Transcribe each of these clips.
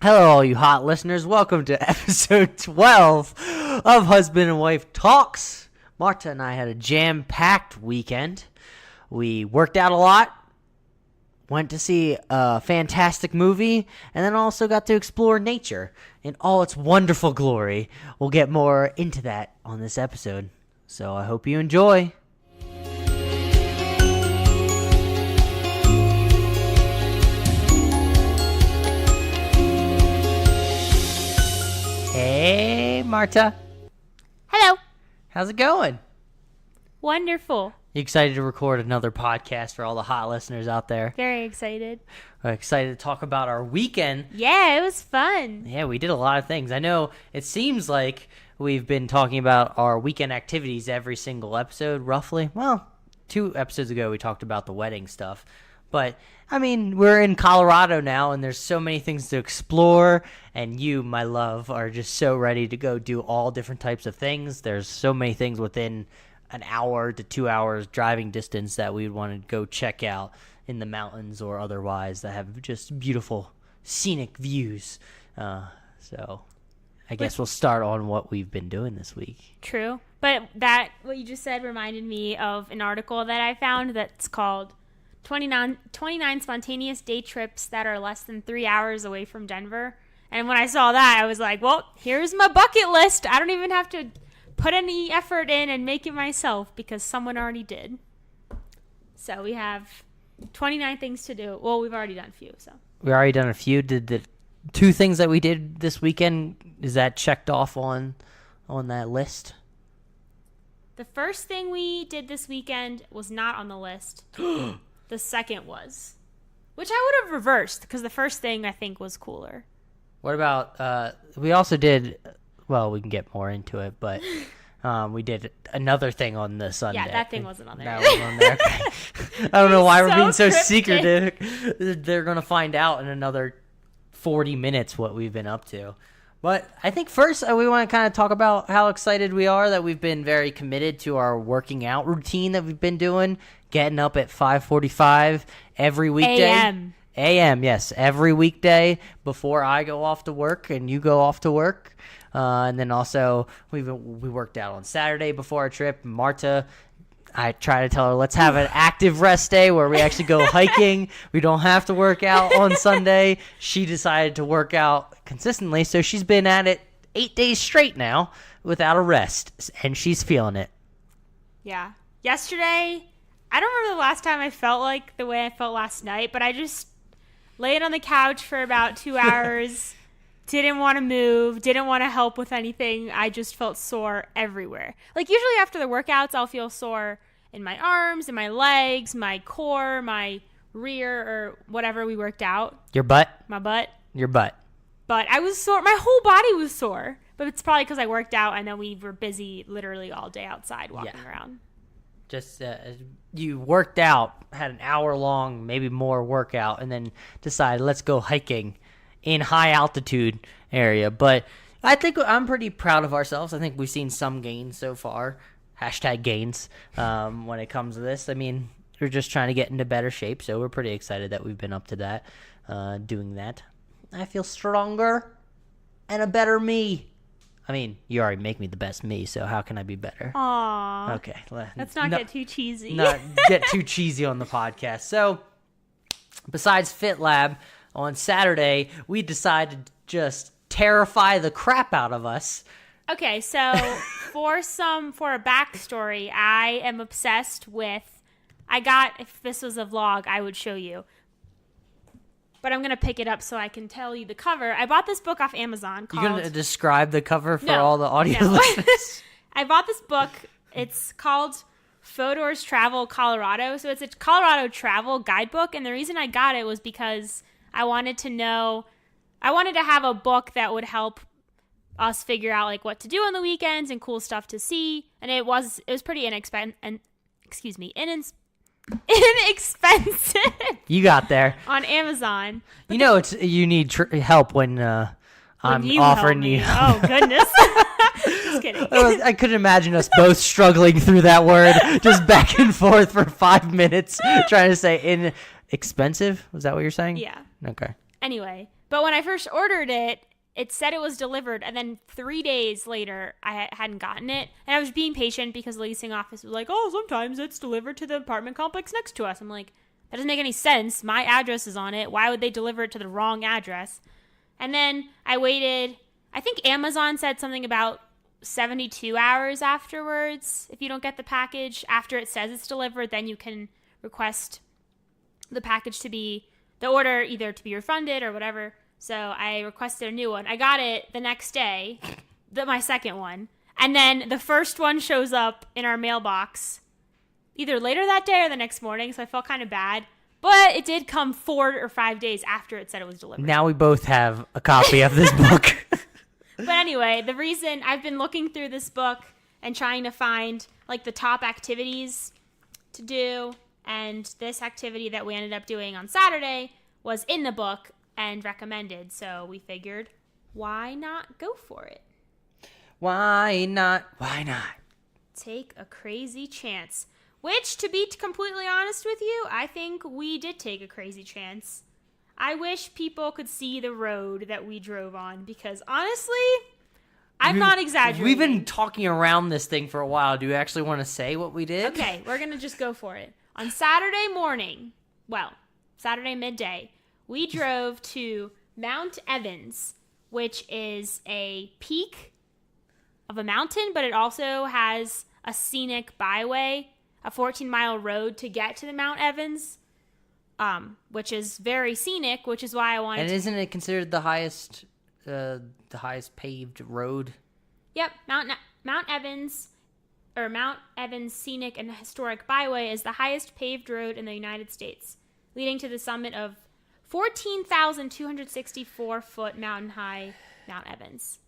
Hello, all you hot listeners. Welcome to episode 12 of Husband and Wife Talks. Marta and I had a jam-packed weekend. We worked out a lot, went to see a fantastic movie, and then also got to explore nature in all its wonderful glory. We'll get more into that on this episode, so I hope you enjoy. Hey, Marta. Hello. How's it going? Wonderful. You excited to record another podcast for all the hot listeners out there? Very excited. We're excited to talk about our weekend. Yeah, it was fun. Yeah, we did a lot of things. I know it seems like we've been talking about our weekend activities every single episode, roughly. Well, 2 episodes ago we talked about the wedding stuff. But, I mean, we're in Colorado now, and there's so many things to explore, and you, my love, are just so ready to go do all different types of things. There's so many things within an hour to 2 hours driving distance that we would want to go check out in the mountains or otherwise that have just beautiful scenic views. So I guess we'll start on what we've been doing this week. True. But what you just said reminded me of an article that I found that's called 29 spontaneous day trips that are less than 3 hours away from Denver. And when I saw that, I was like, well, here's my bucket list. I don't even have to put any effort in and make it myself because someone already did. So we have 29 things to do. Well, we've already done a few. So we already done a few. Did the 2 things that we did this weekend, is that checked off on that list? The first thing we did this weekend was not on the list. The second was, which I would have reversed because the first thing I think was cooler. What about, we also did, well, we can get more into it, but we did another thing on the Sunday. Yeah, that thing wasn't on there. That wasn't on there. I don't know why we're being so cryptic. secretive. They're going to find out in another 40 minutes what we've been up to. But I think first we want to kind of talk about how excited we are that we've been very committed to our working out routine that we've been doing, getting up at 5:45 every weekday. A.M., yes, every weekday before I go off to work and you go off to work. And then also we worked out on Saturday before our trip. Marta, I try to tell her, let's have an active rest day where we actually go hiking. We don't have to work out on Sunday. She decided to work out consistently, so she's been at it 8 days straight now without a rest, and she's feeling it. Yeah. Yesterday, I don't remember the last time I felt like the way I felt last night, but I just laid on the couch for about 2 hours, didn't want to move, didn't want to help with anything. I just felt sore everywhere. Like usually after the workouts, I'll feel sore in my arms, in my legs, my core, my rear, or whatever we worked out. Your butt? My butt. Your butt. But I was sore. My whole body was sore. But it's probably because I worked out and then we were busy literally all day outside walking around. Just you worked out, had an hour-long, maybe more workout, and then decided, let's go hiking in high-altitude area. But I think I'm pretty proud of ourselves. I think we've seen some gains so far. #gains when it comes to this. I mean, we're just trying to get into better shape, so we're pretty excited that we've been up to that, doing that. I feel stronger and a better me. I mean, you already make me the best me, so how can I be better? Aww. Okay. Let's not get too cheesy. Not get too cheesy on the podcast. So, besides Fit Lab, on Saturday, we decided to just terrify the crap out of us. Okay, so for a backstory, I am obsessed with, if this was a vlog, I would show you. But I'm going to pick it up so I can tell you the cover. I bought this book off Amazon called... You're going to describe the cover for all the audio listeners? I bought this book. It's called Fodor's Travel Colorado. So it's a Colorado travel guidebook. And the reason I got it was because I wanted to have a book that would help us figure out like what to do on the weekends and cool stuff to see. And it was pretty inexpensive. You got there on Amazon. But you need help when I'm offering you. Oh goodness! Just kidding. I couldn't imagine us both struggling through that word, just back and forth for 5 minutes, trying to say inexpensive. Was that what you're saying? Yeah. Okay. Anyway, But when I first ordered it, it said it was delivered, and then 3 days later, I hadn't gotten it. And I was being patient because the leasing office was like, oh, sometimes it's delivered to the apartment complex next to us. I'm like, that doesn't make any sense. My address is on it. Why would they deliver it to the wrong address? And then I waited. I think Amazon said something about 72 hours afterwards. If you don't get the package after it says it's delivered, then you can request the package to be, the order either to be refunded or whatever. So I requested a new one. I got it the next day, my second one. And then the first one shows up in our mailbox either later that day or the next morning. So I felt kind of bad. But it did come 4 or 5 days after it said it was delivered. Now we both have a copy of this book. But anyway, the reason I've been looking through this book and trying to find like the top activities to do. And this activity that we ended up doing on Saturday was in the book and recommended. So we figured, why not go for it? Why not? Why not? Take a crazy chance. Which, to be completely honest with you, I think we did take a crazy chance. I wish people could see the road that we drove on because honestly, I'm not exaggerating. We've been talking around this thing for a while. Do you actually want to say what we did? Okay, we're going to just go for it. On Saturday morning, Saturday midday, we drove to Mount Evans, which is a peak of a mountain, but it also has a scenic byway, a 14-mile road to get to the Mount Evans, which is very scenic, which is why I wanted And isn't it considered the highest paved road? Yep, Mount Evans, or Mount Evans Scenic and Historic Byway is the highest paved road in the United States, leading to the summit of 14,264-foot mountain-high Mount Evans.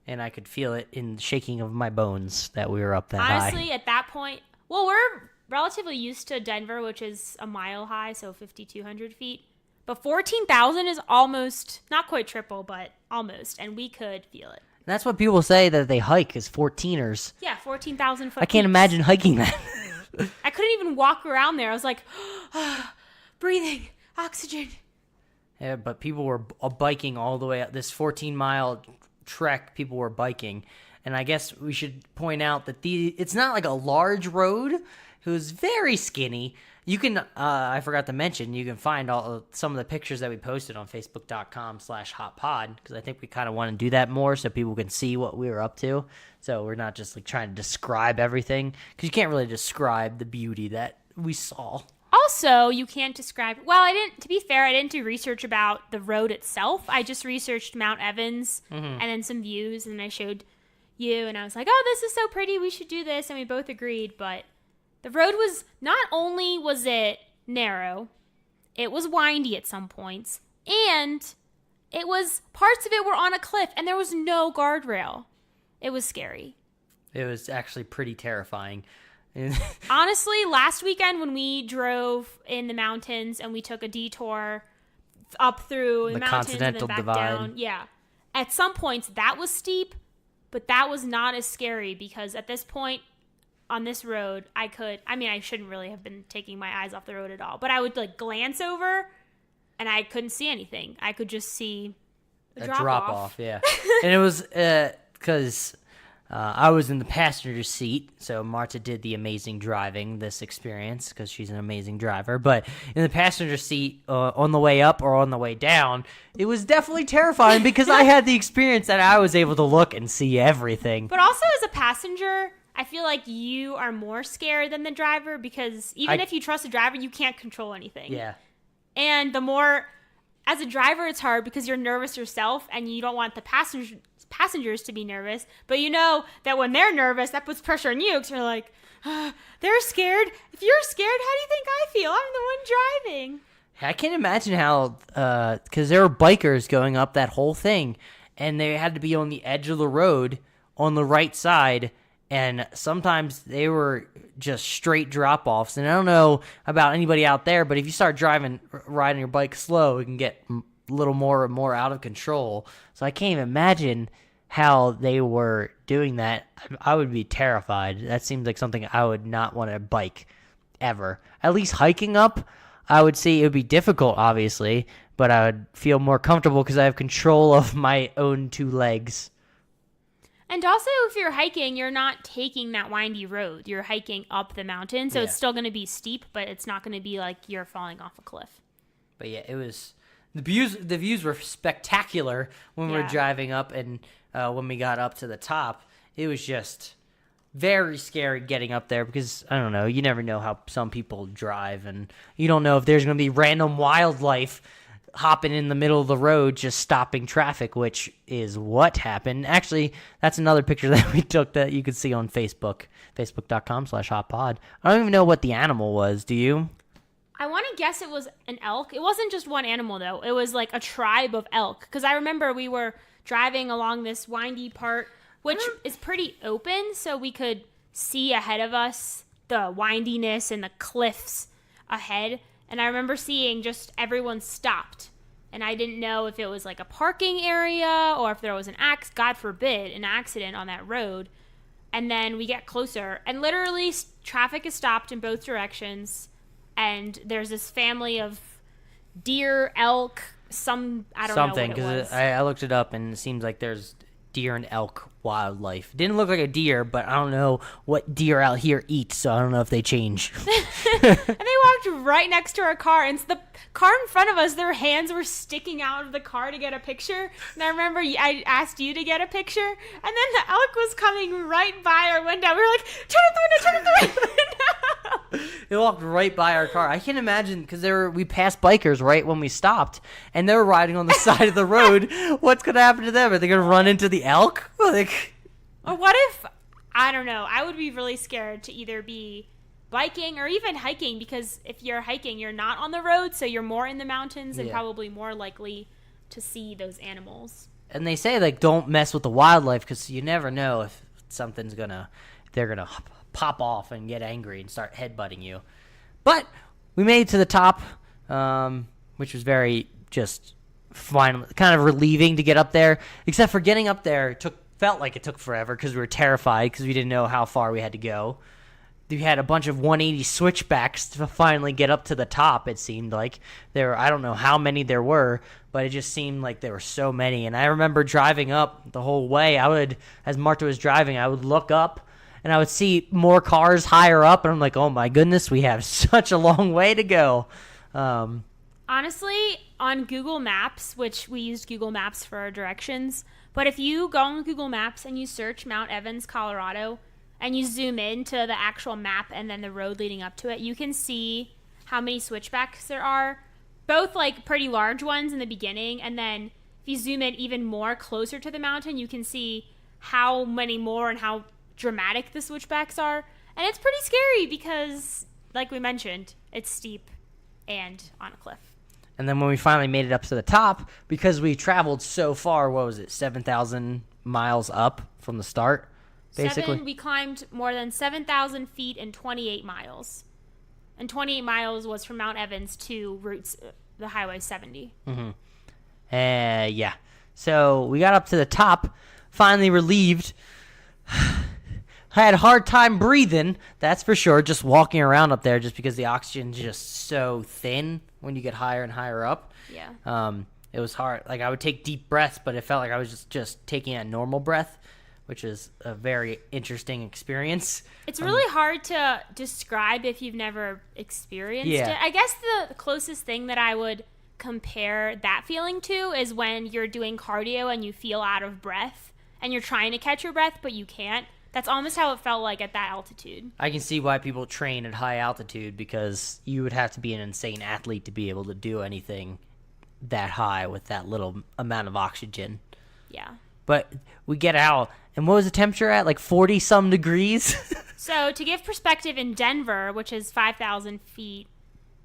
And I could feel it in the shaking of my bones that we were up that high. Honestly, at that point, well, we're relatively used to Denver, which is a mile high, so 5,200 feet. But 14,000 is almost, not quite triple, but almost, and we could feel it. And that's what people say that they hike as 14ers. Yeah, 14,000 foot I can't imagine hiking that. I couldn't even walk around there. I was like, breathing, oxygen. Yeah, but people were biking all the way up this 14-mile trek. People were biking, and I guess we should point out that it's not like a large road. It was very skinny. You can, I forgot to mention, you can find some of the pictures that we posted on Facebook.com/HotPod, because I think we kind of want to do that more so people can see what we were up to. So we're not just like trying to describe everything, because you can't really describe the beauty that we saw. Also, you can't describe, to be fair, I didn't do research about the road itself. I just researched Mount Evans and then some views, and I showed you, and I was like, oh, this is so pretty, we should do this, and we both agreed, but the road was, not only was it narrow, it was windy at some points, and parts of it were on a cliff, and there was no guardrail. It was scary. It was actually pretty terrifying. Honestly, last weekend when we drove in the mountains and we took a detour up through the mountains Continental and then back Divide. down, at some points that was steep, but that was not as scary because at this point on this road, I shouldn't really have been taking my eyes off the road at all, but I would like glance over and I couldn't see anything. I could just see a drop off. Yeah. And it was because I was in the passenger seat, so Marta did the amazing driving this experience because she's an amazing driver. But in the passenger seat, on the way up or on the way down, it was definitely terrifying because I had the experience that I was able to look and see everything. But also as a passenger, I feel like you are more scared than the driver because even if you trust the driver, you can't control anything. Yeah. And as a driver, it's hard because you're nervous yourself and you don't want the passengers to be nervous, but you know that when they're nervous, that puts pressure on you because you're like, they're scared. If you're scared, how do you think I feel? I'm the one driving. I can't imagine how, because there were bikers going up that whole thing, and they had to be on the edge of the road on the right side, and sometimes they were just straight drop-offs. And I don't know about anybody out there, but if you start riding your bike slow, it can get a little more and more out of control. So I can't even imagine how they were doing that. I would be terrified. That seems like something I would not want to bike ever. At least hiking up, I would see it would be difficult, obviously, but I would feel more comfortable because I have control of my own two legs. And also, if you're hiking, you're not taking that windy road. You're hiking up the mountain, so it's still going to be steep, but it's not going to be like you're falling off a cliff. But yeah, it was the views were spectacular when we were driving up, and when we got up to the top, it was just very scary getting up there because I don't know, you never know how some people drive, and you don't know if there's going to be random wildlife hopping in the middle of the road, just stopping traffic, which is what happened. Actually, that's another picture that we took that you could see on Facebook, facebook.com/hotpod. I don't even know what the animal was. Do you? I want to guess it was an elk. It wasn't just one animal, though. It was like a tribe of elk. Because I remember we were driving along this windy part, which is pretty open, so we could see ahead of us the windiness and the cliffs ahead. And I remember seeing just everyone stopped. And I didn't know if it was like a parking area or if there was God forbid, an accident on that road. And then we get closer and literally traffic is stopped in both directions. And there's this family of deer, elk, I don't know what it was. I looked it up and it seems like there's deer and elk wildlife. Didn't look like a deer, but I don't know what deer out here eat, so I don't know if they change. And they walked right next to our car, and the car in front of us, their hands were sticking out of the car to get a picture. And I remember I asked you to get a picture, and then the elk was coming right by our window. We were like, turn up the window. They walked right by our car. I can't imagine, because we passed bikers right when we stopped, and they were riding on the side of the road. What's going to happen to them? Are they going to run into the elk? Or what if, I don't know, I would be really scared to either be biking or even hiking, because if you're hiking, you're not on the road, so you're more in the mountains and probably more likely to see those animals. And they say, like, don't mess with the wildlife, because you never know if they're going to pop off and get angry and start headbutting you. But we made it to the top, which was very just finally kind of relieving to get up there, except for getting up there felt like it took forever because we were terrified because we didn't know how far we had to go. We had a bunch of 180 switchbacks to finally get up to the top. It seemed like I don't know how many there were, but it just seemed like there were so many. And I remember driving up the whole way. As Marta was driving, I would look up and I would see more cars higher up, and I'm like, oh my goodness, we have such a long way to go. Honestly, on Google Maps, which we used Google Maps for our directions, but if you go on Google Maps and you search Mount Evans, Colorado, and you zoom into the actual map and then the road leading up to it, you can see how many switchbacks there are, both like pretty large ones in the beginning, and then if you zoom in even more closer to the mountain, you can see how many more and how dramatic the switchbacks are. And it's pretty scary because, like we mentioned, it's steep and on a cliff. And then when we finally made it up to the top, because we traveled so far, 7,000 miles up from the start, basically? We climbed more than 7,000 feet in 28 miles. And 28 miles was from Mount Evans to the Highway 70. Mm-hmm. Yeah. So we got up to the top, finally relieved. I had a hard time breathing, that's for sure, just walking around up there, just because the oxygen's just so thin when you get higher and higher up. Yeah. It was hard. Like, I would take deep breaths, but it felt like I was just taking a normal breath, which is a very interesting experience. It's really hard to describe if you've never experienced it. I guess the closest thing that I would compare that feeling to is when you're doing cardio and you feel out of breath and you're trying to catch your breath, but you can't. That's almost how it felt like at that altitude. I can see why people train at high altitude, because you would have to be an insane athlete to be able to do anything that high with that little amount of oxygen. Yeah. But we get out, and what was the temperature at? Like 40-some degrees? So to give perspective, in Denver, which is 5,000 feet,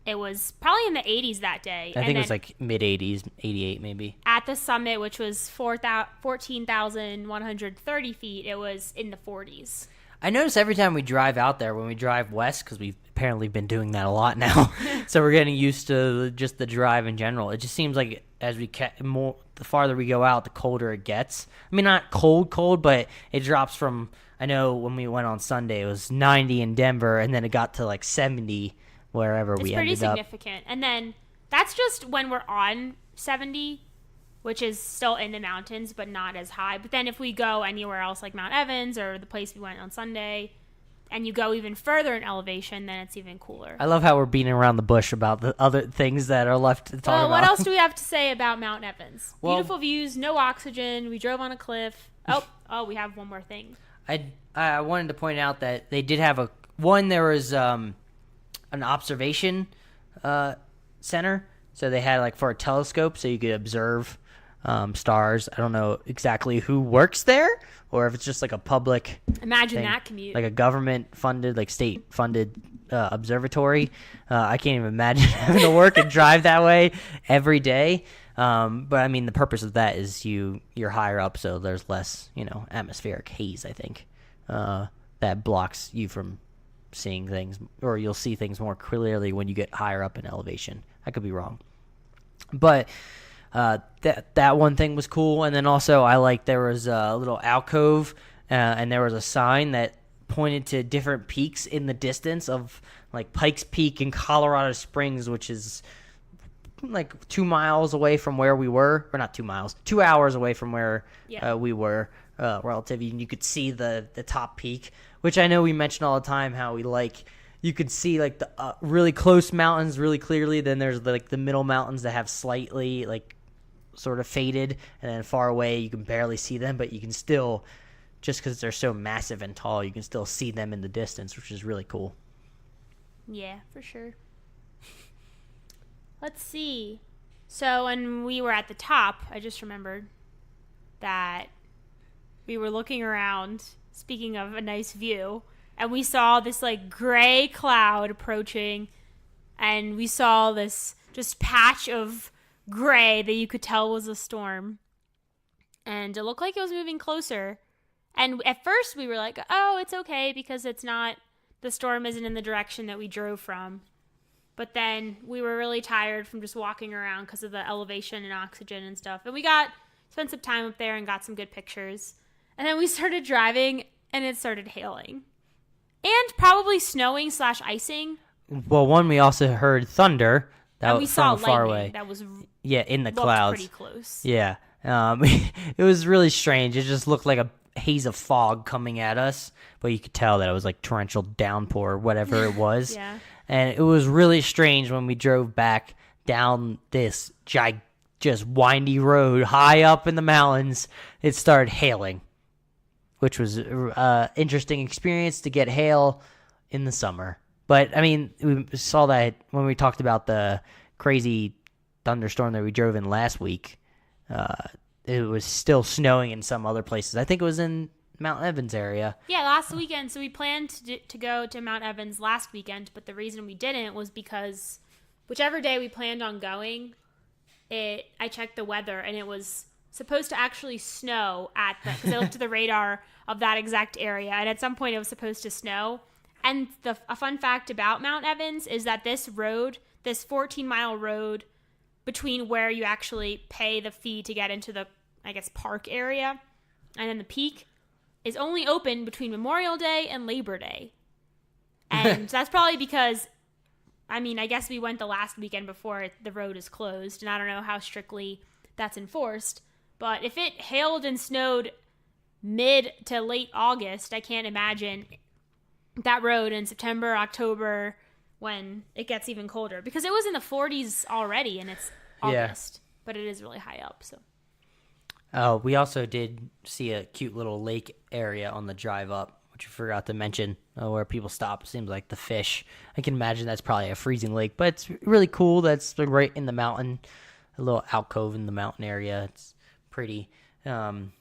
it was probably in the 80s that day. I think it was like mid-80s, 88 maybe. At the summit, which was 14,130 feet, it was in the 40s. I notice every time we drive out there, when we drive west, because we've apparently been doing that a lot now, so we're getting used to just the drive in general. It just seems like as the farther we go out, the colder it gets. I mean, not cold, but it drops from, I know when we went on Sunday, it was 90 in Denver, and then it got to like 70 wherever we ended up. It's pretty significant. And then That's just when we're on 70, which is still in the mountains, but not as high. But then if we go anywhere else, like Mount Evans or the place we went on Sunday, and you go even further in elevation, then it's even cooler. I love how we're beating around the bush about the other things that are left to talk about. What else do we have to say about Mount Evans? Well, beautiful views, no oxygen. We drove on a cliff. Oh, we have one more thing. I wanted to point out that they did have there was an observation center. So they had for a telescope so you could observe stars. I don't know exactly who works there or if it's just a public Imagine thing, that commute. a government funded, state funded observatory. I can't even imagine having to work and drive that way every day. But I mean, the purpose of that is you're higher up, so there's less, atmospheric haze, I think, that blocks you from seeing things, or you'll see things more clearly when you get higher up in elevation. I could be wrong. But that one thing was cool. And then also there was a little alcove and there was a sign that pointed to different peaks in the distance of Pikes Peak in Colorado Springs, which is 2 miles away from where we were, or not 2 miles, 2 hours away from where we were relatively. And you could see the top peak, which I know we mention all the time, how you could see the really close mountains really clearly. Then there's the middle mountains that have slightly sort of faded, and then far away you can barely see them, but you can still, just because they're so massive and tall, you can still see them in the distance, which is really cool. Yeah, for sure. Let's see. So when we were at the top, I just remembered that we were looking around, speaking of a nice view, and we saw this gray cloud approaching, and we saw this just patch of gray that you could tell was a storm. And it looked like it was moving closer. And at first we were like, oh, it's okay because the storm isn't in the direction that we drove from. But then we were really tired from just walking around because of the elevation and oxygen and stuff. And we spent some time up there and got some good pictures. And then we started driving and it started hailing. And probably snowing / icing. Well, we also heard thunder. And we saw far lightning away. that was in the clouds. Pretty close. Yeah. It was really strange. It just looked like a haze of fog coming at us, but you could tell that it was torrential downpour or whatever it was. Yeah. And it was really strange when we drove back down this just windy road high up in the mountains. It started hailing, which was an interesting experience to get hail in the summer. But, I mean, we saw that when we talked about the crazy thunderstorm that we drove in last week. It was still snowing in some other places. I think it was in Mount Evans area. Yeah, last weekend. So we planned to go to Mount Evans last weekend, but the reason we didn't was because whichever day we planned on going, I checked the weather, and it was supposed to actually snow because I looked at the radar of that exact area, and at some point it was supposed to snow. And a fun fact about Mount Evans is that this 14-mile road between where you actually pay the fee to get into the, park area and then the peak is only open between Memorial Day and Labor Day. And that's probably because, I guess we went the last weekend before the road is closed, and I don't know how strictly that's enforced. But if it hailed and snowed mid to late August, I can't imagine that road in September, October, when it gets even colder, because it was in the 40s already and it's August, but it is really high up. So we also did see a cute little lake area on the drive up, which I forgot to mention, where people stop. It seems like the fish. I can imagine that's probably a freezing lake, but it's really cool. That's right in the mountain, a little alcove in the mountain area. It's pretty. And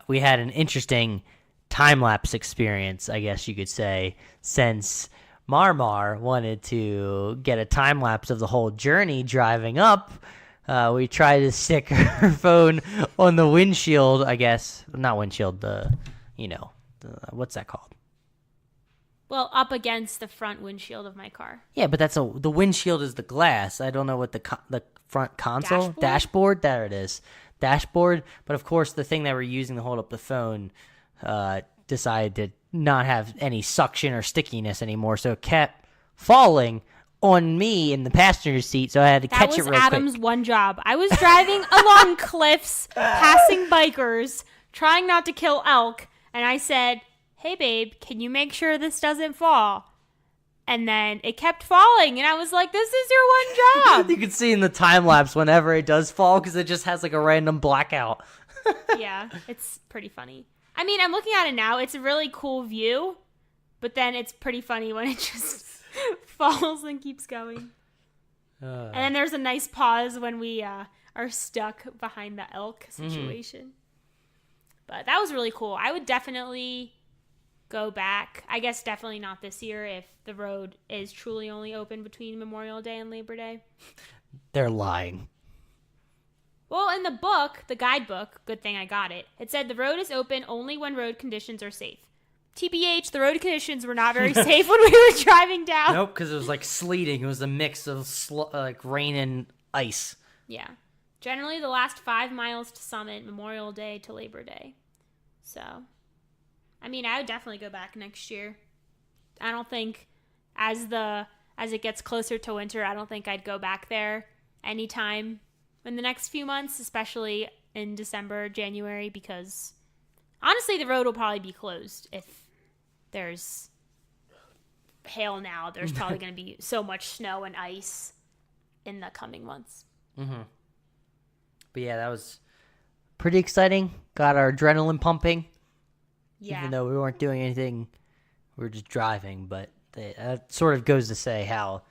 we had an interesting time-lapse experience, I guess you could say, since Marmar wanted to get a time-lapse of the whole journey driving up. We tried to stick her phone on the windshield, I guess. Not windshield, what's that called? Well, up against the front windshield of my car. Yeah, but the windshield is the glass. I don't know what the front console? Dashboard? There it is. Dashboard. But, of course, the thing that we're using to hold up the phone decided to not have any suction or stickiness anymore, so it kept falling on me in the passenger seat, so I had to catch it real quick. That was Adam's one job. I was driving along cliffs, passing bikers, trying not to kill elk, and I said, "Hey, babe, can you make sure this doesn't fall?" And then it kept falling, and I was like, "This is your one job." You can see in the time lapse whenever it does fall because it just has like a random blackout. Yeah, it's pretty funny. I mean, I'm looking at it now. It's a really cool view, but then it's pretty funny when it just falls and keeps going. And then there's a nice pause when we are stuck behind the elk situation. Mm-hmm. But that was really cool. I would definitely go back. I guess definitely not this year if the road is truly only open between Memorial Day and Labor Day. They're lying. Well, in the book, the guidebook, good thing I got it, it said the road is open only when road conditions are safe. TBH, the road conditions were not very safe when we were driving down. Nope, because it was like sleeting. It was a mix of like rain and ice. Yeah. Generally, the last 5 miles to Summit, Memorial Day to Labor Day. So, I mean, I would definitely go back next year. I don't think, as it gets closer to winter, I don't think I'd go back there anytime in the next few months, especially in December, January, because honestly, the road will probably be closed if there's hail now. There's probably going to be so much snow and ice in the coming months. Mm-hmm. But yeah, that was pretty exciting. Got our adrenaline pumping. Yeah. Even though we weren't doing anything, we were just driving. But that sort of goes to say how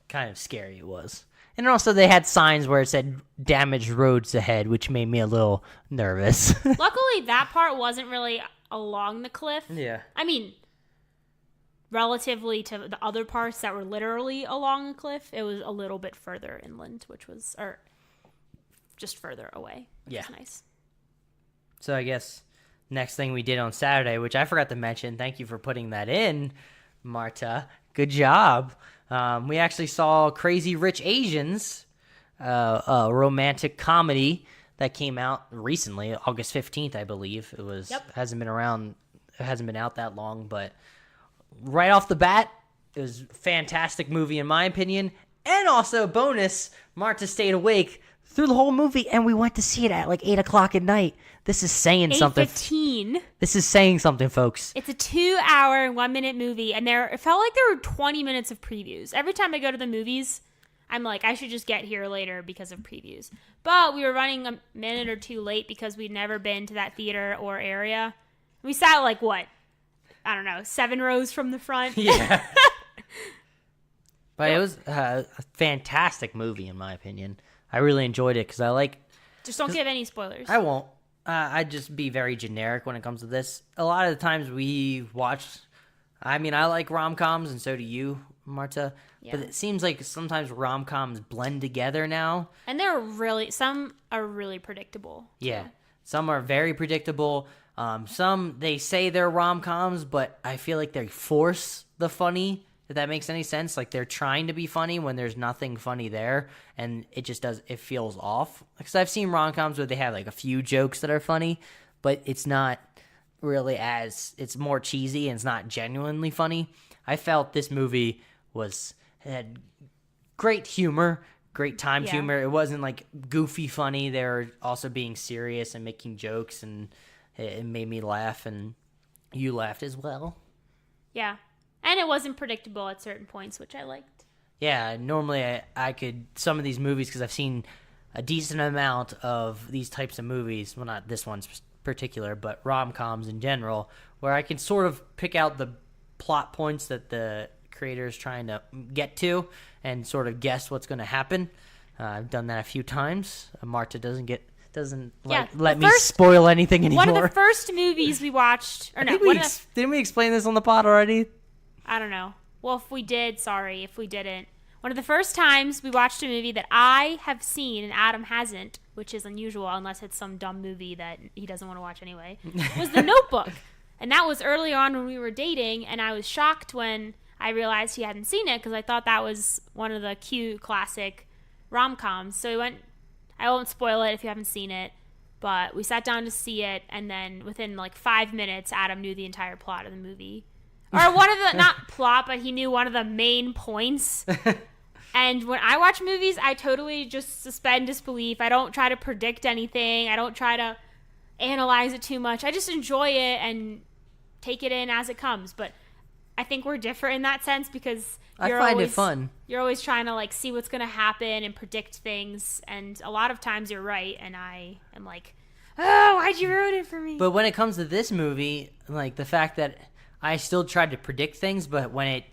kind of scary it was. And also they had signs where it said damaged roads ahead, which made me a little nervous. Luckily, that part wasn't really along the cliff. Yeah. I mean, relatively to the other parts that were literally along the cliff, it was a little bit further inland, or just further away, which is nice. So I guess next thing we did on Saturday, which I forgot to mention, thank you for putting that in, Marta. Good job. We actually saw Crazy Rich Asians, a romantic comedy that came out recently, August 15th, I believe. It was. Yep. Hasn't been out that long, but right off the bat, it was a fantastic movie in my opinion. And also, bonus, Marta stayed awake through the whole movie, and we went to see it at like 8 o'clock at night. This is saying something. 8:15. This is saying something, folks. It's a 2-hour, 1-minute movie, and it felt like there were 20 minutes of previews. Every time I go to the movies, I'm like, I should just get here later because of previews. But we were running a minute or two late because we'd never been to that theater or area. We sat like, what? I don't know, 7 rows from the front. Yeah. But it was a fantastic movie, in my opinion. I really enjoyed it because I like... Just don't give any spoilers. I won't. I'd just be very generic when it comes to this. A lot of the times we watch... I mean, I like rom-coms, and so do you, Marta. Yeah. But it seems like sometimes rom-coms blend together now. And some are really predictable. Too. Yeah. Some are very predictable. Some, they say they're rom-coms, but I feel like they force the funny, if that makes any sense. Like, they're trying to be funny when there's nothing funny there, and it feels off. Because I've seen rom-coms where they have, like, a few jokes that are funny, but it's not really it's more cheesy and it's not genuinely funny. I felt this movie had great humor, great timed humor. It wasn't, like, goofy funny. They were also being serious and making jokes, and it made me laugh, and you laughed as well. Yeah. And it wasn't predictable at certain points, which I liked. Yeah, normally I could, some of these movies, because I've seen a decent amount of these types of movies, well, not this one in particular, but rom-coms in general, where I can sort of pick out the plot points that the creator is trying to get to and sort of guess what's going to happen. I've done that a few times. Marta doesn't let me spoil anything anymore. One of the first movies we watched, or no, didn't we explain this on the pod already? I don't know. Well, if we did, sorry. If we didn't. One of the first times we watched a movie that I have seen and Adam hasn't, which is unusual unless it's some dumb movie that he doesn't want to watch anyway, was The Notebook. And that was early on when we were dating, and I was shocked when I realized he hadn't seen it because I thought that was one of the cute classic rom-coms. So I won't spoil it if you haven't seen it, but we sat down to see it, and then within like 5 minutes, Adam knew the entire plot of the movie. Or one of the, not plot, but he knew one of the main points. And when I watch movies, I totally just suspend disbelief. I don't try to predict anything. I don't try to analyze it too much. I just enjoy it and take it in as it comes. But I think we're different in that sense because I find it fun. You're always trying to like see what's going to happen and predict things. And a lot of times you're right. And I am like, oh, why'd you ruin it for me? But when it comes to this movie, like the fact that I still tried to predict things, but when it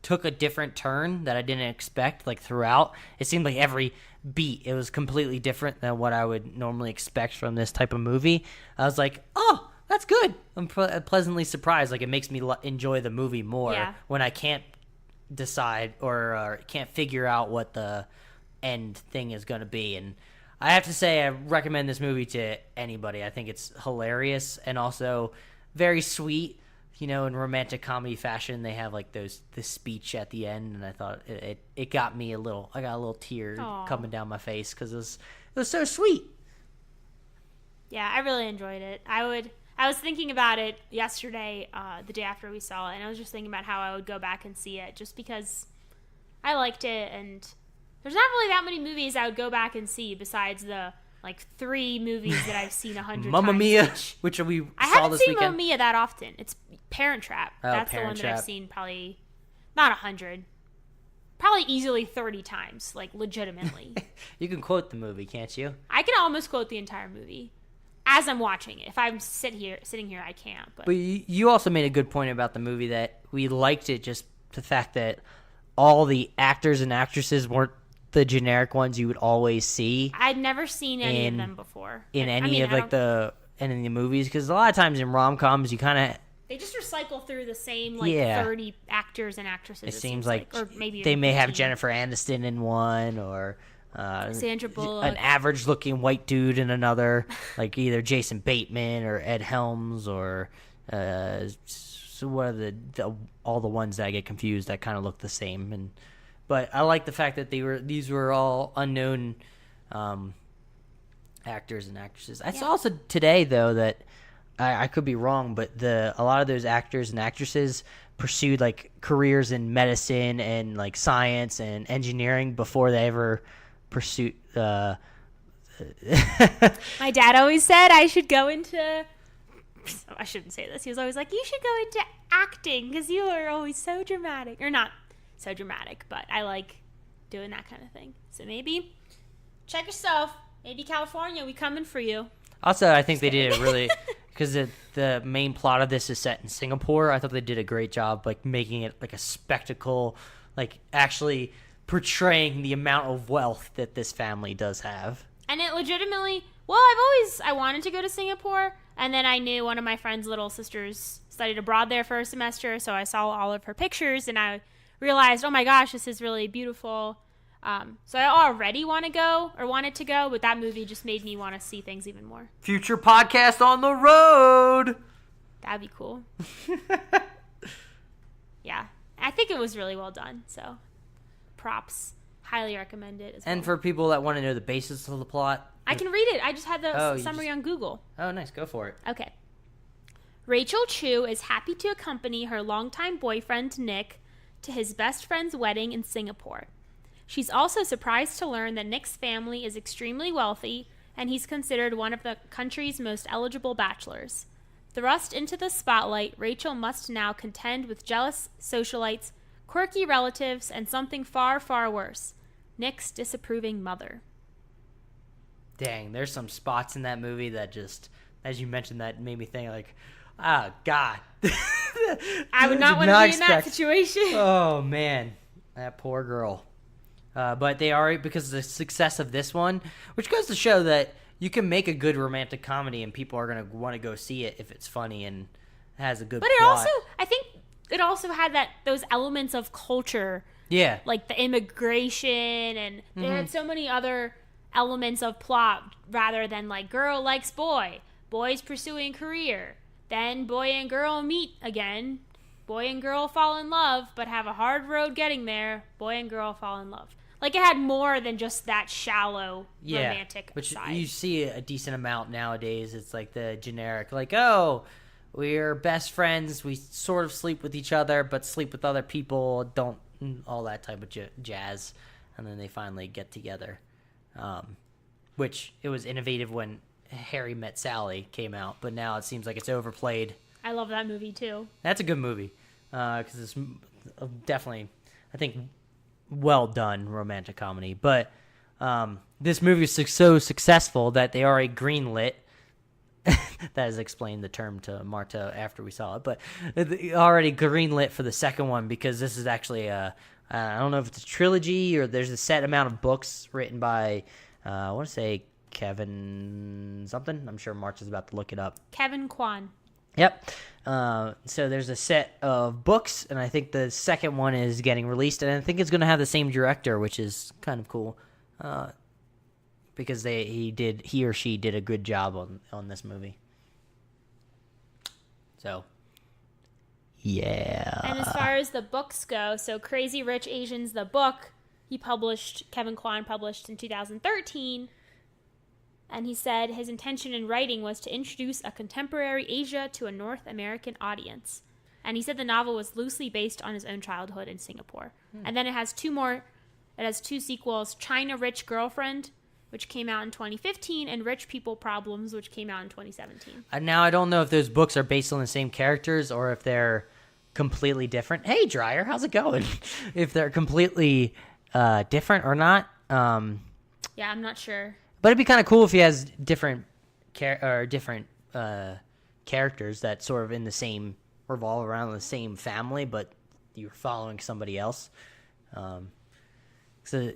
took a different turn that I didn't expect, like throughout, it seemed like every beat, it was completely different than what I would normally expect from this type of movie. I was like, oh, that's good. I'm pleasantly surprised. Like, it makes me enjoy the movie more when I can't decide or can't figure out what the end thing is going to be. And I have to say, I recommend this movie to anybody. I think it's hilarious and also very sweet. You know, in romantic comedy fashion, they have like this speech at the end, and I thought it got me I got a little tear coming down my face because it was so sweet. Yeah, I really enjoyed it. I was thinking about it yesterday, the day after we saw it, and I was just thinking about how I would go back and see it just because I liked it, and there's not really that many movies I would go back and see besides the like 3 movies that I've seen 100 times. Mamma Mia, which we I saw haven't this seen weekend. Mamma Mia that often. It's Parent Trap. That's Parent the one Trap. that I've seen probably not 100, probably easily 30 times, like legitimately. You can quote the movie, can't you? I can almost quote the entire movie as I'm watching it. If I'm sitting here, I can't. But you also made a good point about the movie that we liked it just the fact that all the actors and actresses weren't the generic ones you would always see. I'd never seen any of them before in any of the movies, because a lot of times in rom-coms you kind of they just recycle through the same 30 actors and actresses. It seems like or maybe they may have 15. Jennifer Aniston in one, or Sandra Bullock, an average-looking white dude in another, like either Jason Bateman or Ed Helms, or so what are all the ones that I get confused that kind of look the same. But I like the fact that these were all unknown actors and actresses. I saw also today, though, that I could be wrong, but a lot of those actors and actresses pursued like careers in medicine and like science and engineering before they ever pursued. My dad always said I should go into. I shouldn't say this. He was always like, "You should go into acting because you are always so dramatic." Or not so dramatic, but I like doing that kind of thing. So maybe check yourself. Maybe California, we coming for you. Also, I think they did it really because the main plot of this is set in Singapore. I thought they did a great job, like making it like a spectacle, like actually portraying the amount of wealth that this family does have. And it legitimately, I wanted to go to Singapore, and then I knew one of my friend's little sisters studied abroad there for a semester, so I saw all of her pictures, and I realized, oh my gosh, this is really beautiful. So I already wanted to go, but that movie just made me want to see things even more. Future podcast on the road. That'd be cool. Yeah, I think it was really well done. So, props. Highly recommend it as well. And for people that want to know the basis of the plot, I can read it. I just had the summary on Google. Oh, nice. Go for it. Okay. Rachel Chu is happy to accompany her longtime boyfriend, Nick, to his best friend's wedding in Singapore. She's also surprised to learn that Nick's family is extremely wealthy, and he's considered one of the country's most eligible bachelors. Thrust into the spotlight, Rachel must now contend with jealous socialites, quirky relatives, and something far, far worse, Nick's disapproving mother. Dang, there's some spots in that movie that just, as you mentioned, that made me think like, oh, God. I would not want to be in that situation. Oh, man. That poor girl. But they are, because of the success of this one, which goes to show that you can make a good romantic comedy and people are going to want to go see it if it's funny and has a good plot. But it also, I think it also had those elements of culture. Yeah. Like the immigration, and they had so many other elements of plot rather than like girl likes boy, boy's pursuing career, then boy and girl meet again, boy and girl fall in love but have a hard road getting there, boy and girl fall in love. Like it had more than just that shallow romantic which side. You see a decent amount nowadays. It's like the generic, like, oh, we're best friends, we sort of sleep with each other but sleep with other people, don't, all that type of jazz. and then they finally get together. Which it was innovative when Harry Met Sally came out, but now it seems like it's overplayed. I love that movie too. That's a good movie because it's definitely, I think, well done romantic comedy. But this movie is so successful that they already greenlit. That has explained the term to Marta after we saw it, but already greenlit for the second one because this is actually I don't know if it's a trilogy or there's a set amount of books written by I want to say Kevin something. I'm sure Marta's about to look it up. Kevin Kwan. Yep. So there's a set of books, and I think the second one is getting released, and I think it's going to have the same director, which is kind of cool. Because he or she did a good job on this movie. So, yeah. And as far as the books go, so Crazy Rich Asians, the book, Kevin Kwan published in 2013. And he said his intention in writing was to introduce a contemporary Asia to a North American audience. And he said the novel was loosely based on his own childhood in Singapore. And then it has two sequels, China Rich Girlfriend, which came out in 2015, and Rich People Problems, which came out in 2017. Now, I don't know if those books are based on the same characters or if they're completely different. Hey, Dryer, how's it going? If they're completely different or not. Yeah, I'm not sure. But it'd be kind of cool if he has different characters that sort of revolve around the same family, but you're following somebody else. So,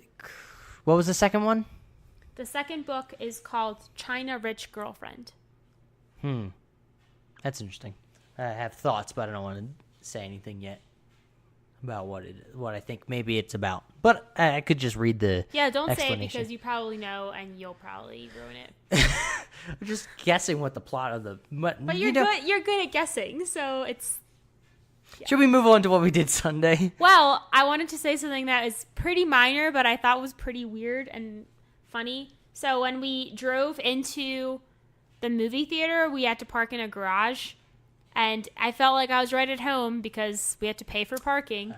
what was the second one? The second book is called China Rich Girlfriend. That's interesting. I have thoughts, but I don't want to say anything yet about what I think maybe it's about. But I could just read the don't say it because you probably know and you'll probably ruin it. I'm just guessing what the plot of the... But you're good at guessing, so it's... Yeah. Should we move on to what we did Sunday? Well, I wanted to say something that is pretty minor, but I thought was pretty weird and funny. So when we drove into the movie theater, we had to park in a garage, and I felt like I was right at home because we had to pay for parking.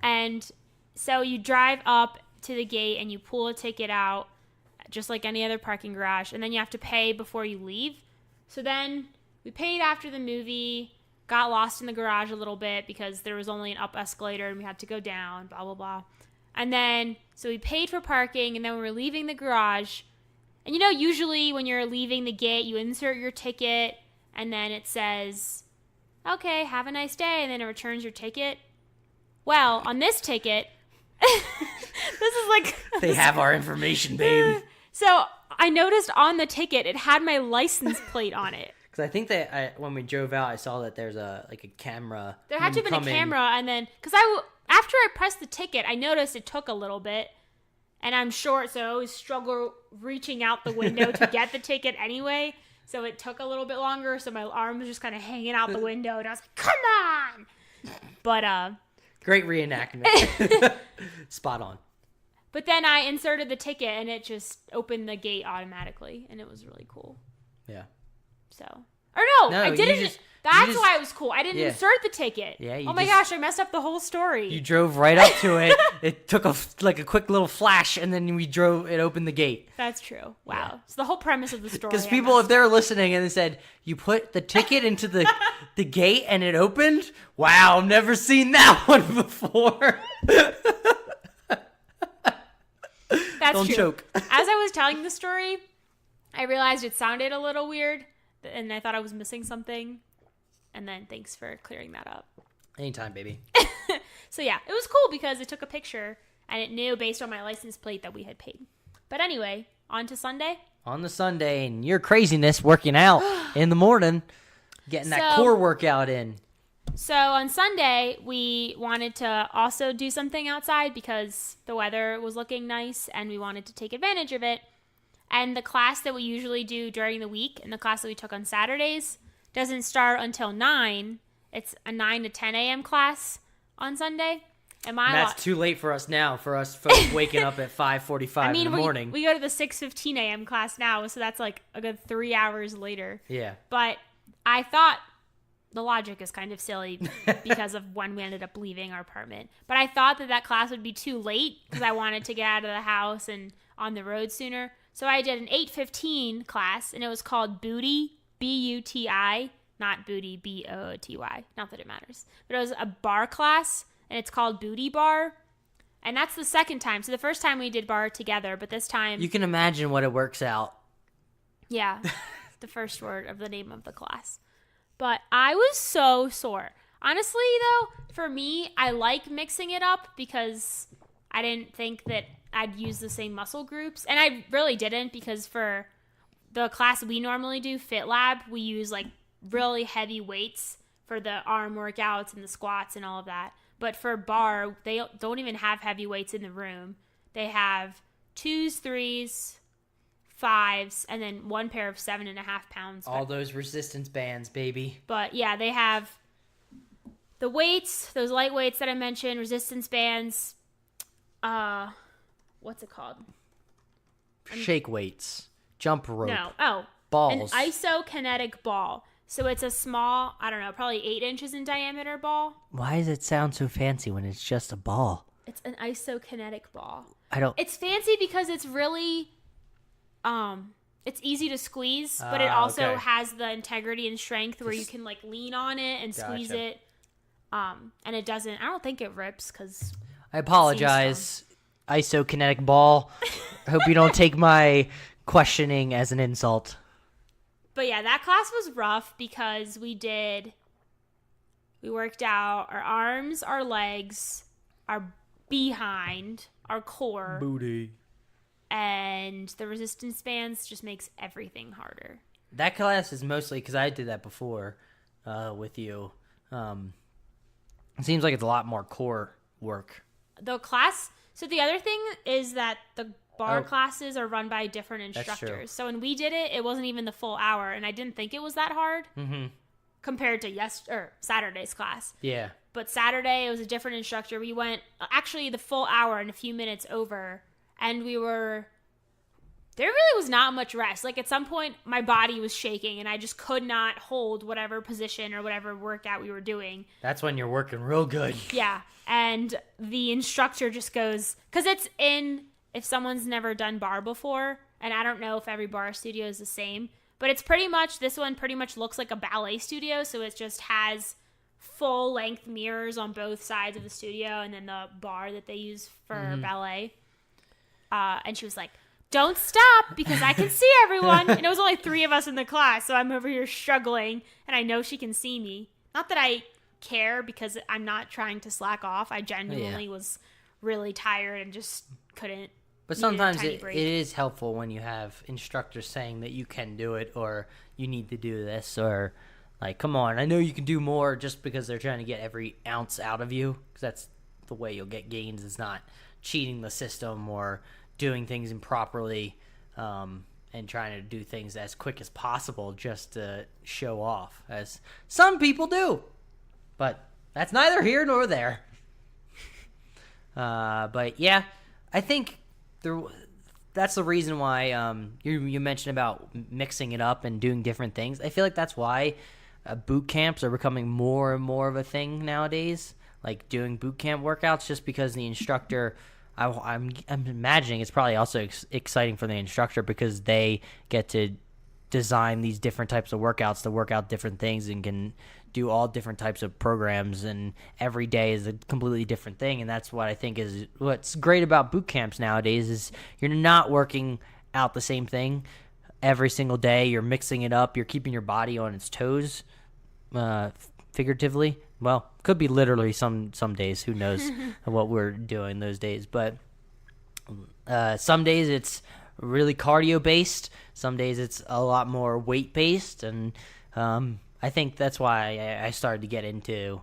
And so you drive up to the gate and you pull a ticket out just like any other parking garage, and then you have to pay before you leave. So then we paid after the movie, got lost in the garage a little bit because there was only an up escalator and we had to go down, blah, blah, blah. And then, so we paid for parking, and then we were leaving the garage. And usually when you're leaving the gate, you insert your ticket, and then it says, okay, have a nice day, and then it returns your ticket. Well, on this ticket, this is like... They have our information, babe. So I noticed on the ticket, it had my license plate on it. Because I think that when we drove out, I saw that there's a camera. There had to have been a camera, and then... Because after I pressed the ticket, I noticed it took a little bit, and I'm short, so I always struggle reaching out the window to get the ticket anyway, so it took a little bit longer, so my arm was just kind of hanging out the window, and I was like, come on! But, great reenactment. Spot on. But then I inserted the ticket, and it just opened the gate automatically, and it was really cool. Yeah. So... Or no, I didn't... That's why it was cool. I didn't insert the ticket. Yeah, oh my gosh, I messed up the whole story. You drove right up to it. It took a quick little flash, and then it opened the gate. That's true. Wow. Yeah. So the whole premise of the story. Because people, if they're listening and they said, you put the ticket into the gate and it opened? Wow, I've never seen that one before. That's Don't true. choke. As I was telling the story, I realized it sounded a little weird, and I thought I was missing something. And then thanks for clearing that up. Anytime, baby. So yeah, it was cool because it took a picture and it knew based on my license plate that we had paid. But anyway, on to Sunday. On the Sunday, and your craziness working out in the morning, getting that core workout in. So on Sunday, we wanted to also do something outside because the weather was looking nice and we wanted to take advantage of it. And the class that we usually do during the week and the class that we took on Saturdays doesn't start until 9. It's a 9 to 10 a.m. class on Sunday. And that's too late for us now, for us folks waking up at 5:45 in the morning. We go to the 6:15 a.m. class now, so that's like a good 3 hours later. Yeah. But I thought the logic is kind of silly because of when we ended up leaving our apartment. But I thought that class would be too late because I wanted to get out of the house and on the road sooner. So I did an 8:15 class, and it was called Booty, B-U-T-I, not Booty, B-O-O-T-Y. Not that it matters. But it was a bar class, and it's called Booty Bar. And that's the second time. So the first time we did bar together, but this time... You can imagine what it works out. Yeah, the first word of the name of the class. But I was so sore. Honestly, though, for me, I like mixing it up because I didn't think that I'd use the same muscle groups. And I really didn't, because for the class we normally do, Fit Lab, we use like really heavy weights for the arm workouts and the squats and all of that. But for bar, they don't even have heavy weights in the room. They have 2s, 3s, 5s, and then one pair of 7.5 pounds. All those resistance bands, baby. But yeah, they have the weights, those light weights that I mentioned, resistance bands. What's it called? Shake weights, jump rope. An balls. isokinetic ball. So it's a small, I don't know, probably 8 inches in diameter ball. Why does it sound so fancy when it's just a ball? It's an isokinetic ball. It's fancy because it's really, it's easy to squeeze, but it also has the integrity and strength where you can like lean on it and squeeze it. And it doesn't, I don't think it rips because... I apologize, isokinetic ball. I hope you don't take my questioning as an insult. But yeah, that class was rough because we worked out our arms, our legs, our behind, our core. Booty. And the resistance bands just makes everything harder. That class is mostly, because I did that before with you. It seems like it's a lot more core work. The class, so the other thing is that the bar classes are run by different instructors. So when we did it, it wasn't even the full hour, and I didn't think it was that hard compared to Saturday's class. Yeah. But Saturday, it was a different instructor. We went, actually, the full hour and a few minutes over, and there really was not much rest. Like, at some point, my body was shaking, and I just could not hold whatever position or whatever workout we were doing. That's when you're working real good. Yeah, and the instructor just goes, because it's if someone's never done bar before, and I don't know if every bar studio is the same, but this one pretty much looks like a ballet studio, so it just has full-length mirrors on both sides of the studio, and then the bar that they use for ballet. And she was like, don't stop, because I can see everyone. And it was only 3 of us in the class, so I'm over here struggling, and I know she can see me. Not that I care, because I'm not trying to slack off. I genuinely was really tired and just couldn't. But sometimes it is helpful when you have instructors saying that you can do it, or you need to do this, or like, come on, I know you can do more, just because they're trying to get every ounce out of you, because that's the way you'll get gains. It's not cheating the system or doing things improperly and trying to do things as quick as possible just to show off, as some people do. But that's neither here nor there. But yeah, I think that's the reason why you mentioned about mixing it up and doing different things. I feel like that's why boot camps are becoming more and more of a thing nowadays, like doing boot camp workouts, just because the instructor, I'm imagining it's probably also exciting for the instructor, because they get to design these different types of workouts to work out different things and can do all different types of programs, and every day is a completely different thing. And that's what I think is what's great about boot camps nowadays, is you're not working out the same thing every single day. You're mixing it up. You're keeping your body on its toes, figuratively. Well, could be literally some days. Who knows what we're doing those days. But some days it's really cardio-based. Some days it's a lot more weight-based. And I think that's why I'm starting to get into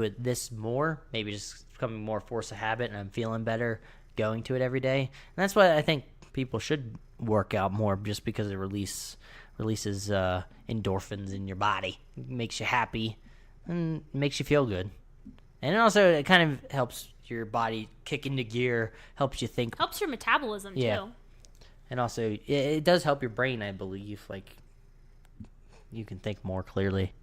it this more. Maybe just becoming more force of habit, and I'm feeling better going to it every day. And that's why I think people should work out more, just because it releases endorphins in your body. It makes you happy and makes you feel good. And also it kind of helps your body kick into gear, helps you think. Helps your metabolism too. And also it does help your brain, I believe. Like, you can think more clearly.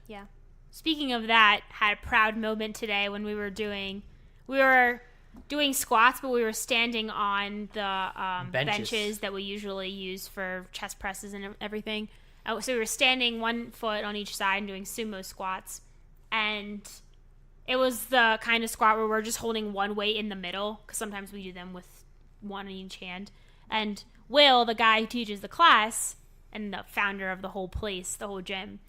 Yeah. Speaking of that, had a proud moment today when we were doing squats, but we were standing on the benches that we usually use for chest presses and everything. So we were standing one foot on each side and doing sumo squats. And it was the kind of squat where we're just holding one weight in the middle, because sometimes we do them with one in each hand. And Will, the guy who teaches the class and the founder of the whole place, the whole gym,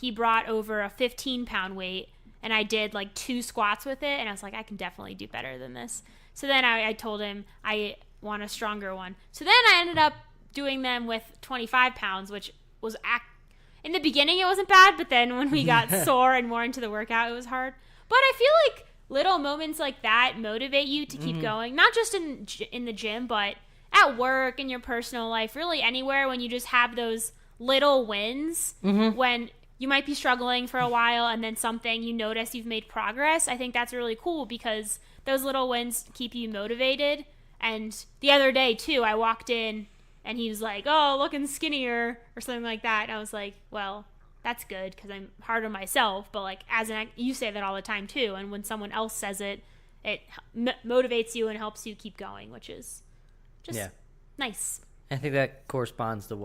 he brought over a 15-pound weight, and I did like 2 squats with it, and I was like, I can definitely do better than this. So then I told him I want a stronger one. So then I ended up doing them with 25 pounds, which was in the beginning it wasn't bad, but then when we got sore and more into the workout, it was hard. But I feel like little moments like that motivate you to keep going, not just in the gym, but at work, in your personal life, really anywhere, when you just have those little wins when you might be struggling for a while and then something you notice you've made progress. I think that's really cool because those little wins keep you motivated. And the other day too, I walked in and he was like, oh, looking skinnier or something like that. And I was like, well, that's good because I'm hard on myself. But like, you say that all the time too. And when someone else says it, it motivates you and helps you keep going, which is just nice. I think that corresponds to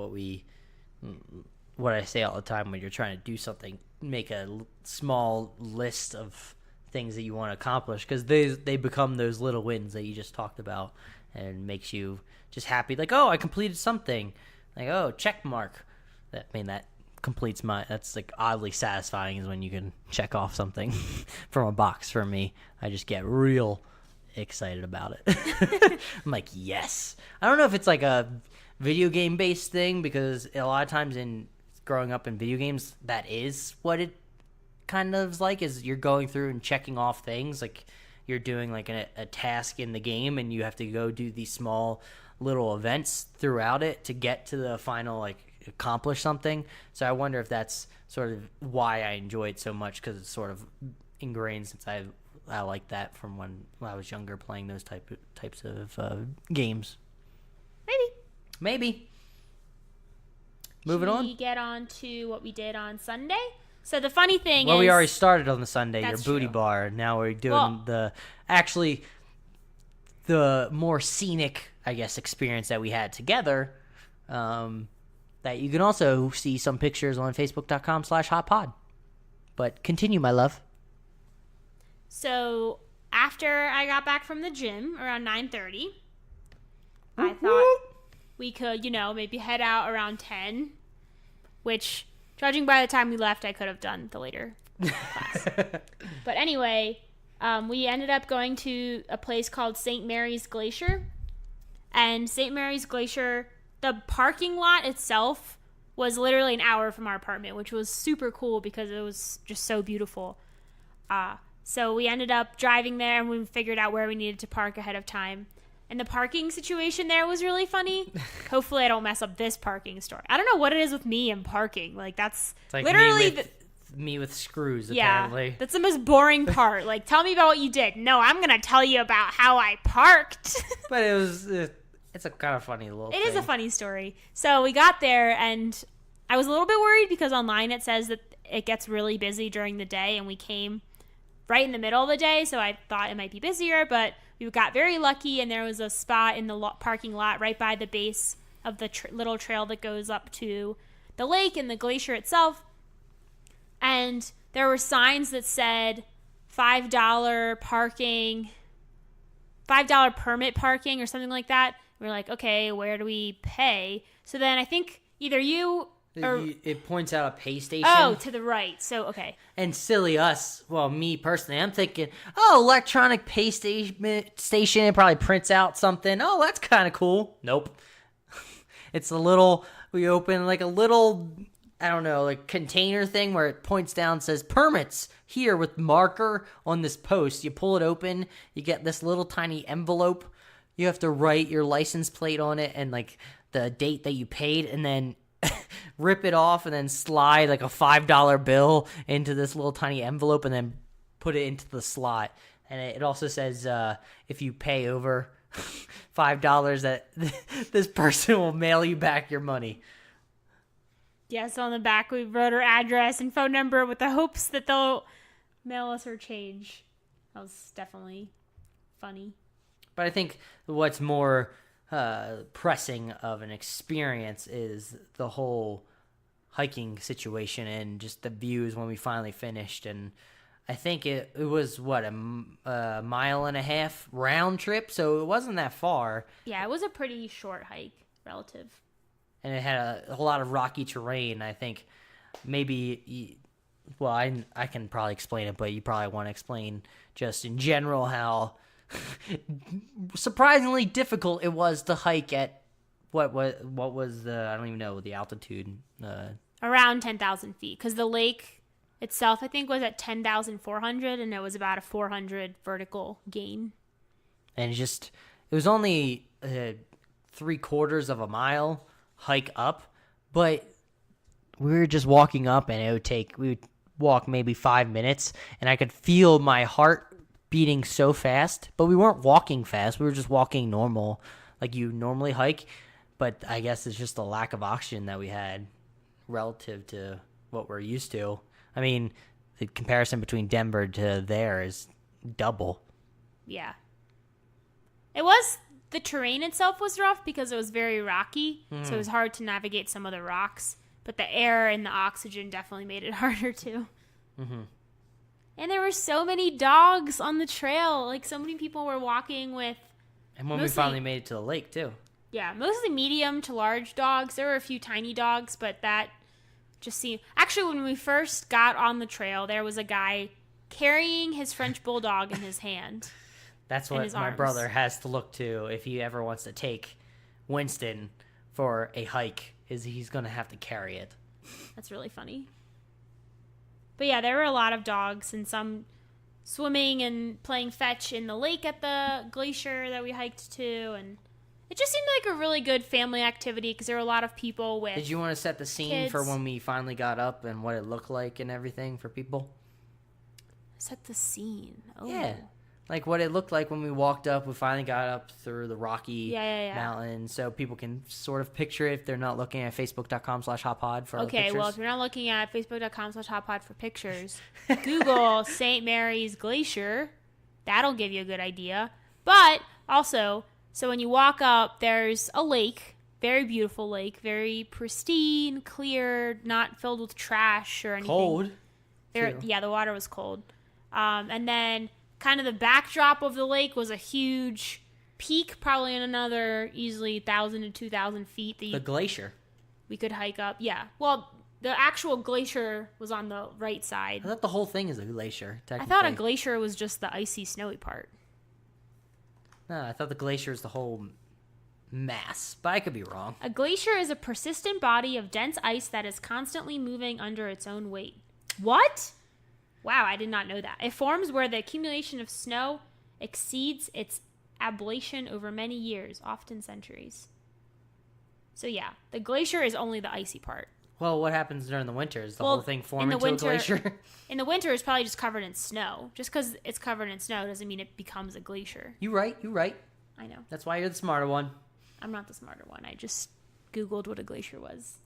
what I say all the time when you're trying to do something. Make a small list of things that you want to accomplish, because they become those little wins that you just talked about, and makes you just happy. Like, oh, I completed something. Like, oh, check mark. That completes that's like oddly satisfying, is when you can check off something from a box. For me, I just get real excited about it. I'm like, yes. I don't know if it's like a video game based thing, because a lot of times in growing up in video games, that is what it kind of is like, is you're going through and checking off things. Like, you're doing like a task in the game, and you have to go do these small little events throughout it to get to the final, like, accomplish something. So I wonder if that's sort of why I enjoy it so much, because it's sort of ingrained since I like that from when I was younger, playing those types of games. Maybe. Moving on. We get on to what we did on Sunday. So the funny thing we already started on the Sunday, your booty bar. Now we're doing the more scenic, I guess, experience that we had together. That you can also see some pictures on Facebook.com/hotpod. But continue, my love. So after I got back from the gym around 9:30, I thought we could, maybe head out around 10, which, judging by the time we left, I could have done the later class. But anyway, we ended up going to a place called St. Mary's Glacier. And St. Mary's Glacier, the parking lot itself was literally an hour from our apartment, which was super cool because it was just so beautiful. So we ended up driving there, and we figured out where we needed to park ahead of time. And the parking situation there was really funny. Hopefully I don't mess up this parking story. I don't know what it is with me and parking. Like, that's like literally me with screws, apparently. Yeah, that's the most boring part. Like, tell me about what you did. No, I'm going to tell you about how I parked. But it's a kind of funny little thing. It is a funny story. So we got there, and I was a little bit worried because online it says that it gets really busy during the day, and we came right in the middle of the day, so I thought it might be busier, but we got very lucky, and there was a spot in the parking lot right by the base of the little trail that goes up to the lake and the glacier itself. And there were signs that said $5 parking, $5 permit parking or something like that. We were like, okay, where do we pay? So then I think either you or it points out a pay station. Oh, to the right. So, okay. And silly us, well, me personally, I'm thinking, oh, electronic pay station, it probably prints out something. Oh, that's kind of cool. Nope. We open like a little, I don't know, like container thing where it points down and says permits here with marker on this post. You pull it open, you get this little tiny envelope. You have to write your license plate on it and like the date that you paid, and then rip it off and then slide like a $5 bill into this little tiny envelope and then put it into the slot. And it also says if you pay over $5 that this person will mail you back your money. Yeah, so on the back we wrote her address and phone number with the hopes that they'll mail us her change. That was definitely funny. But I think what's more pressing of an experience is the whole hiking situation and just the views when we finally finished. And I think it was, a mile and a half round trip, so it wasn't that far. Yeah, it was a pretty short hike, relative. And it had a lot of rocky terrain. I think maybe, I can probably explain it, but you probably want to explain just in general how surprisingly difficult it was to hike at what was the, I don't even know the altitude. Around 10,000 feet, because the lake itself, I think, was at 10,400, and it was about a 400 vertical gain. And it was only 3/4 of a mile hike up, but we were just walking up, and we would walk maybe 5 minutes, and I could feel my heart beating so fast, but we weren't walking fast. We were just walking normal, like you normally hike, but I guess it's just the lack of oxygen that we had relative to what we're used to. I mean, the comparison between Denver to there is double. Yeah. The terrain itself was rough because it was very rocky, so it was hard to navigate some of the rocks, but the air and the oxygen definitely made it harder too. Mm-hmm. And there were so many dogs on the trail. Like, so many people were walking with... And when we finally made it to the lake, too. Yeah, mostly medium to large dogs. There were a few tiny dogs, but that just seemed... Actually, when we first got on the trail, there was a guy carrying his French bulldog in his hand. That's what my brother has to look to if he ever wants to take Winston for a hike, is he's going to have to carry it. That's really funny. But yeah, there were a lot of dogs and some swimming and playing fetch in the lake at the glacier that we hiked to. And it just seemed like a really good family activity because there were a lot of people with... Did you want to set the scene kids for when we finally got up and what it looked like and everything for people? Set the scene. Oh. Yeah. Like what it looked like when we walked up. We finally got up through the rocky mountain, so people can sort of picture it if they're not looking at facebook.com/hoppod for Okay, pictures. well, if you're not looking at facebook.com/hoppod for pictures, Google St. Mary's Glacier. That'll give you a good idea. But also, so when you walk up, there's a lake, very beautiful lake, very pristine, clear, not filled with trash or anything. Cold. Yeah, the water was cold. And then... kind of the backdrop of the lake was a huge peak, probably in another easily 1,000 to 2,000 feet. The glacier. We could hike up. Yeah. Well, the actual glacier was on the right side. I thought the whole thing is a glacier, technically. I thought a glacier was just the icy, snowy part. No, I thought the glacier is the whole mass, but I could be wrong. A glacier is a persistent body of dense ice that is constantly moving under its own weight. What? Wow, I did not know that. It forms where the accumulation of snow exceeds its ablation over many years, often centuries. So yeah, the glacier is only the icy part. Well, what happens during the winter? Is the whole thing form into a glacier? In the winter, it's probably just covered in snow. Just because it's covered in snow doesn't mean it becomes a glacier. You right. I know. That's why you're the smarter one. I'm not the smarter one. I just Googled what a glacier was.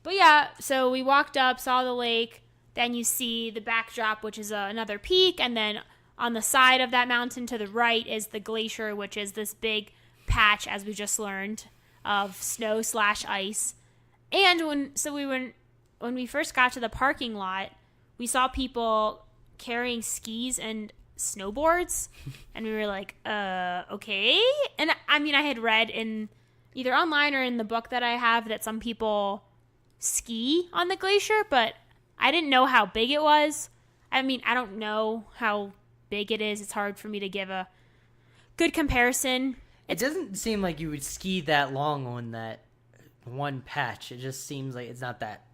But yeah, so we walked up, saw the lake. Then you see the backdrop, which is another peak. And then on the side of that mountain to the right is the glacier, which is this big patch, as we just learned, of snow/ice. And when we first got to the parking lot, we saw people carrying skis and snowboards. And we were like, okay. And I mean, I had read in either online or in the book that I have that some people ski on the glacier, but I didn't know how big it was. I mean, I don't know how big it is. It's hard for me to give a good comparison. It doesn't seem like you would ski that long on that one patch. It just seems like it's not that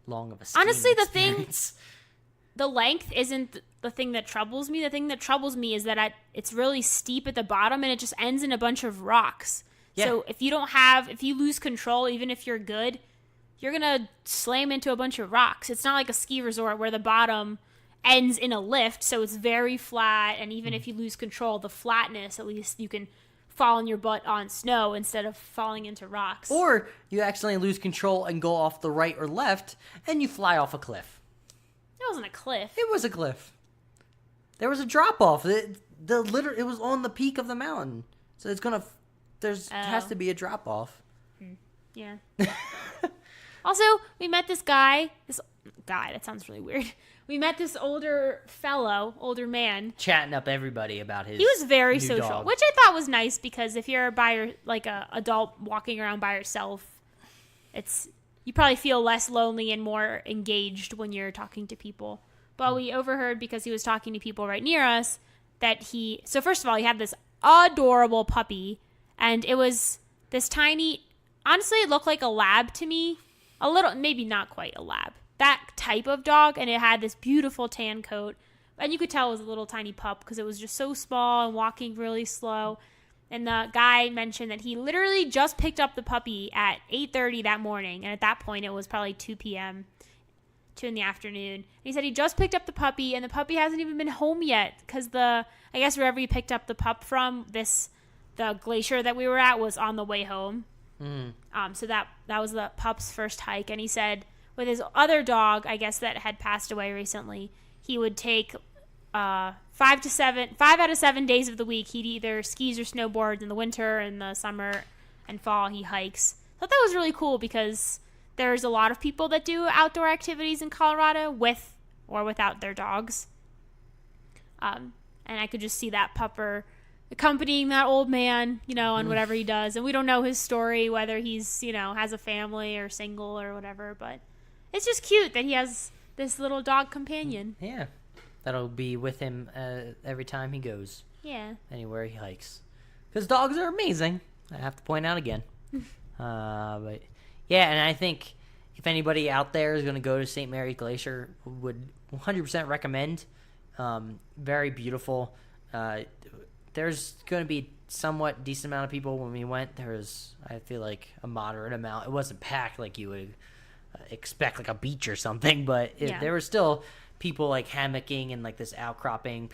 long of a skiing Honestly, experience. The length isn't the thing that troubles me. The thing that troubles me is that it's really steep at the bottom and it just ends in a bunch of rocks. Yeah. So if you lose control, even if you're good, you're going to slam into a bunch of rocks. It's not like a ski resort where the bottom ends in a lift, so it's very flat, and even if you lose control, the flatness, at least you can fall on your butt on snow instead of falling into rocks. Or you accidentally lose control and go off the right or left, and you fly off a cliff. It wasn't a cliff. It was a cliff. There was a drop off. It was on the peak of the mountain, so has to be a drop off. Yeah. Also, we met this guy. That sounds really weird. We met this older man. Chatting up everybody about his. He was very social, dog. which I thought was nice because if you're a adult walking around by yourself, you probably feel less lonely and more engaged when you're talking to people. But we overheard, because he was talking to people right near us, so first of all, he had this adorable puppy, and it was this tiny, honestly, it looked like a lab to me. A little, maybe not quite a lab. That type of dog, and it had this beautiful tan coat. And you could tell it was a little tiny pup because it was just so small and walking really slow. And the guy mentioned that he literally just picked up the puppy at 8:30 that morning. And at that point, it was probably 2 p.m., 2 in the afternoon. And he said he just picked up the puppy, and the puppy hasn't even been home yet because I guess wherever he picked up the pup from, the glacier that we were at was on the way home. So that was the pup's first hike. And he said with his other dog, I guess that had passed away recently, he would take 5 out of 7 days of the week. He'd either skis or snowboards in the winter, and the summer and fall he hikes. I thought that was really cool because there's a lot of people that do outdoor activities in Colorado with or without their dogs. And I could just see that pupper accompanying that old man, on whatever he does. And we don't know his story, whether he's, has a family or single or whatever, but it's just cute that he has this little dog companion. Yeah. That'll be with him every time he goes. Yeah. Anywhere he hikes. Because dogs are amazing. I have to point out again. But yeah, and I think if anybody out there is going to go to St. Mary's Glacier, would 100% recommend. Very beautiful. There's going to be somewhat decent amount of people when we went. There was, I feel like, a moderate amount. It wasn't packed like you would expect, like a beach or something, but there were still people like hammocking and like this outcropping.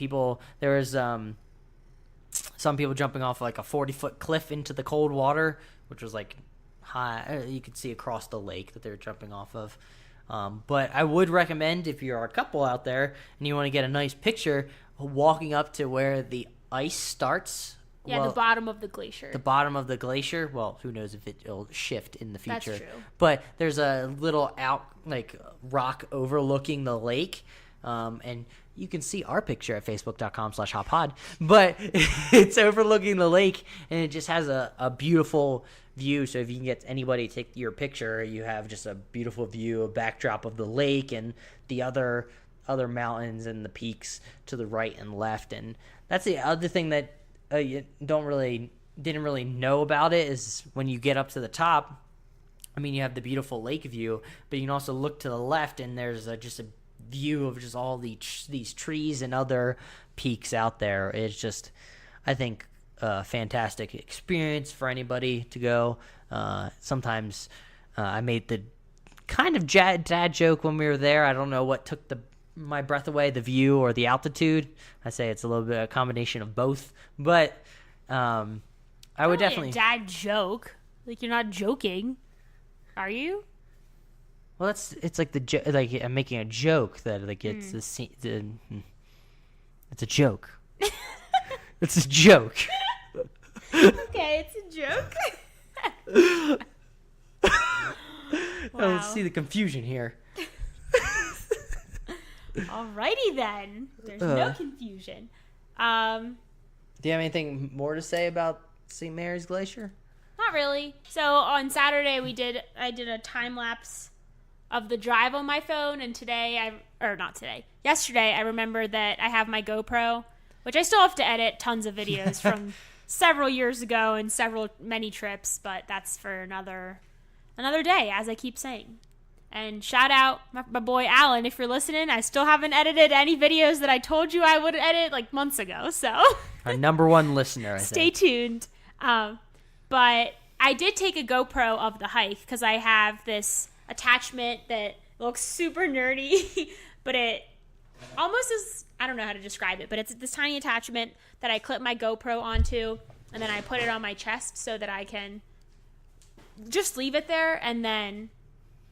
There was some people jumping off like a 40-foot cliff into the cold water, which was like high. You could see across the lake that they were jumping off of. But I would recommend, if you're a couple out there and you want to get a nice picture, walking up to where the ice starts. Yeah, the bottom of the glacier. The bottom of the glacier. Well, who knows if it'll shift in the future. That's true. But there's a little rock overlooking the lake. And you can see our picture at facebook.com/hoppod. But it's overlooking the lake, and it just has a beautiful view. So if you can get anybody to take your picture, you have just a beautiful view, a backdrop of the lake and the other mountains and the peaks to the right and left. And that's the other thing that you didn't really know about it, is when you get up to the top, I mean, you have the beautiful lake view, but you can also look to the left, and there's just a view of just all these trees and other peaks out there. It's just, I think, a fantastic experience for anybody to go. Sometimes I made the kind of dad joke when we were there. I don't know what took my breath away, the view or the altitude. I say it's a little bit of a combination of both, but I would definitely. A dad joke, like you're not joking, are you? Well, it's like like I'm making a joke that like it's it's a joke. It's a joke. Okay, it's a joke. Wow. Let's see the confusion here. Alrighty then. There's no confusion. Do you have anything more to say about St. Mary's Glacier? Not really. So on Saturday I did a time lapse of the drive on my phone, and yesterday I remembered that I have my GoPro, which I still have to edit tons of videos from several years ago and many trips, but that's for another day, as I keep saying. And shout out my boy Alan, if you're listening. I still haven't edited any videos that I told you I would edit like months ago. So our number one listener, I think. Stay tuned. But I did take a GoPro of the hike because I have this attachment that looks super nerdy, but it almost is, I don't know how to describe it, but it's this tiny attachment that I clip my GoPro onto, and then I put it on my chest so that I can just leave it there and then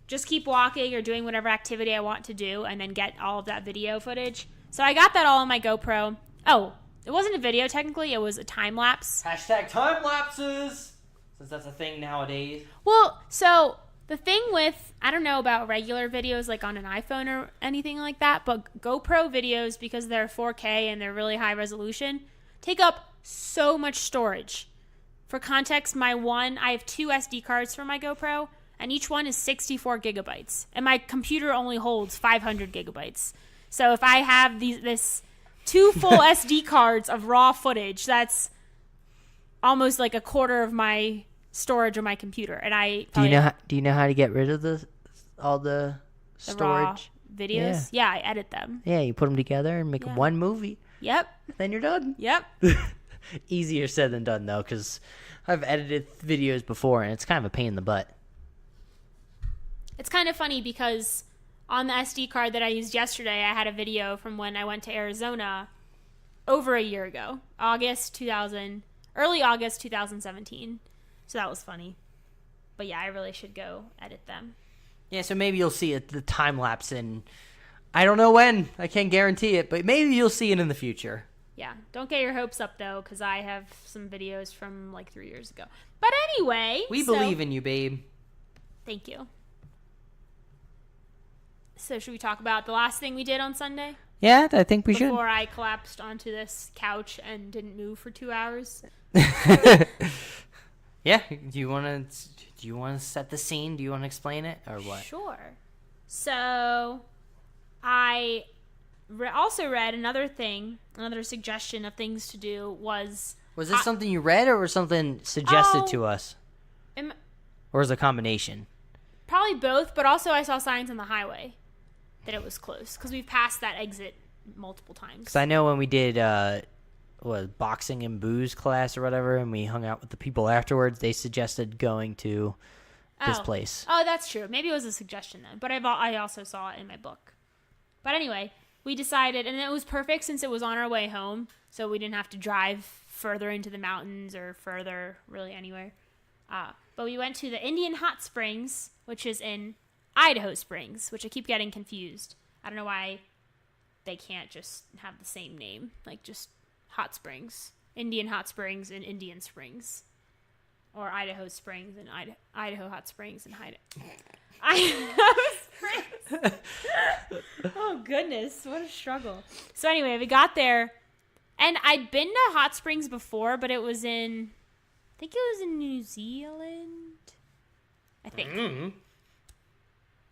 just keep walking or doing whatever activity I want to do and then get all of that video footage. So I got that all on my GoPro. Oh, it wasn't a video technically, it was a time lapse. Hashtag time lapses, since that's a thing nowadays. Well, so the thing with, I don't know about regular videos like on an iPhone or anything like that, but GoPro videos, because they're 4K and they're really high resolution, take up so much storage. For context, I have 2 SD cards for my GoPro, and each one is 64 gigabytes. And my computer only holds 500 gigabytes. So if I have this 2 full SD cards of raw footage, that's almost like a quarter of my storage on my computer. And do you know how to get rid of all the storage? The raw videos? Yeah, I edit them. Yeah, you put them together and make one movie. Yep. Then you're done. Yep. Easier said than done, though, because I've edited videos before, and it's kind of a pain in the butt. It's kind of funny because on the SD card that I used yesterday, I had a video from when I went to Arizona over a year ago, early August 2017. So that was funny. But yeah, I really should go edit them. Yeah, so maybe you'll see the time lapse in, I don't know when, I can't guarantee it, but maybe you'll see it in the future. Yeah, don't get your hopes up though, because I have some videos from like 3 years ago. But anyway. We believe in you, babe. Thank you. So should we talk about the last thing we did on Sunday? Yeah, I think we should. Before I collapsed onto this couch and didn't move for 2 hours. Yeah, do you want to set the scene? Do you want to explain it or what? Sure. So I also read another suggestion of things to do was this something you read or was something suggested to us? Or was it a combination? Probably both, but also I saw signs on the highway that it was close because we've passed that exit multiple times. Because I know when we did boxing and booze class or whatever, and we hung out with the people afterwards, they suggested going to this place. Oh, that's true. Maybe it was a suggestion then, but I also saw it in my book. But anyway, we decided, and it was perfect since it was on our way home, so we didn't have to drive further into the mountains or further really anywhere. But we went to the Indian Hot Springs, which is in Idaho Springs, which I keep getting confused. I don't know why they can't just have the same name, like just Hot Springs. Indian Hot Springs and Indian Springs. Or Idaho Springs and Idaho Hot Springs and Idaho Springs. Oh, goodness. What a struggle. So anyway, we got there. And I'd been to Hot Springs before, but it was in New Zealand. I think. Mm-hmm.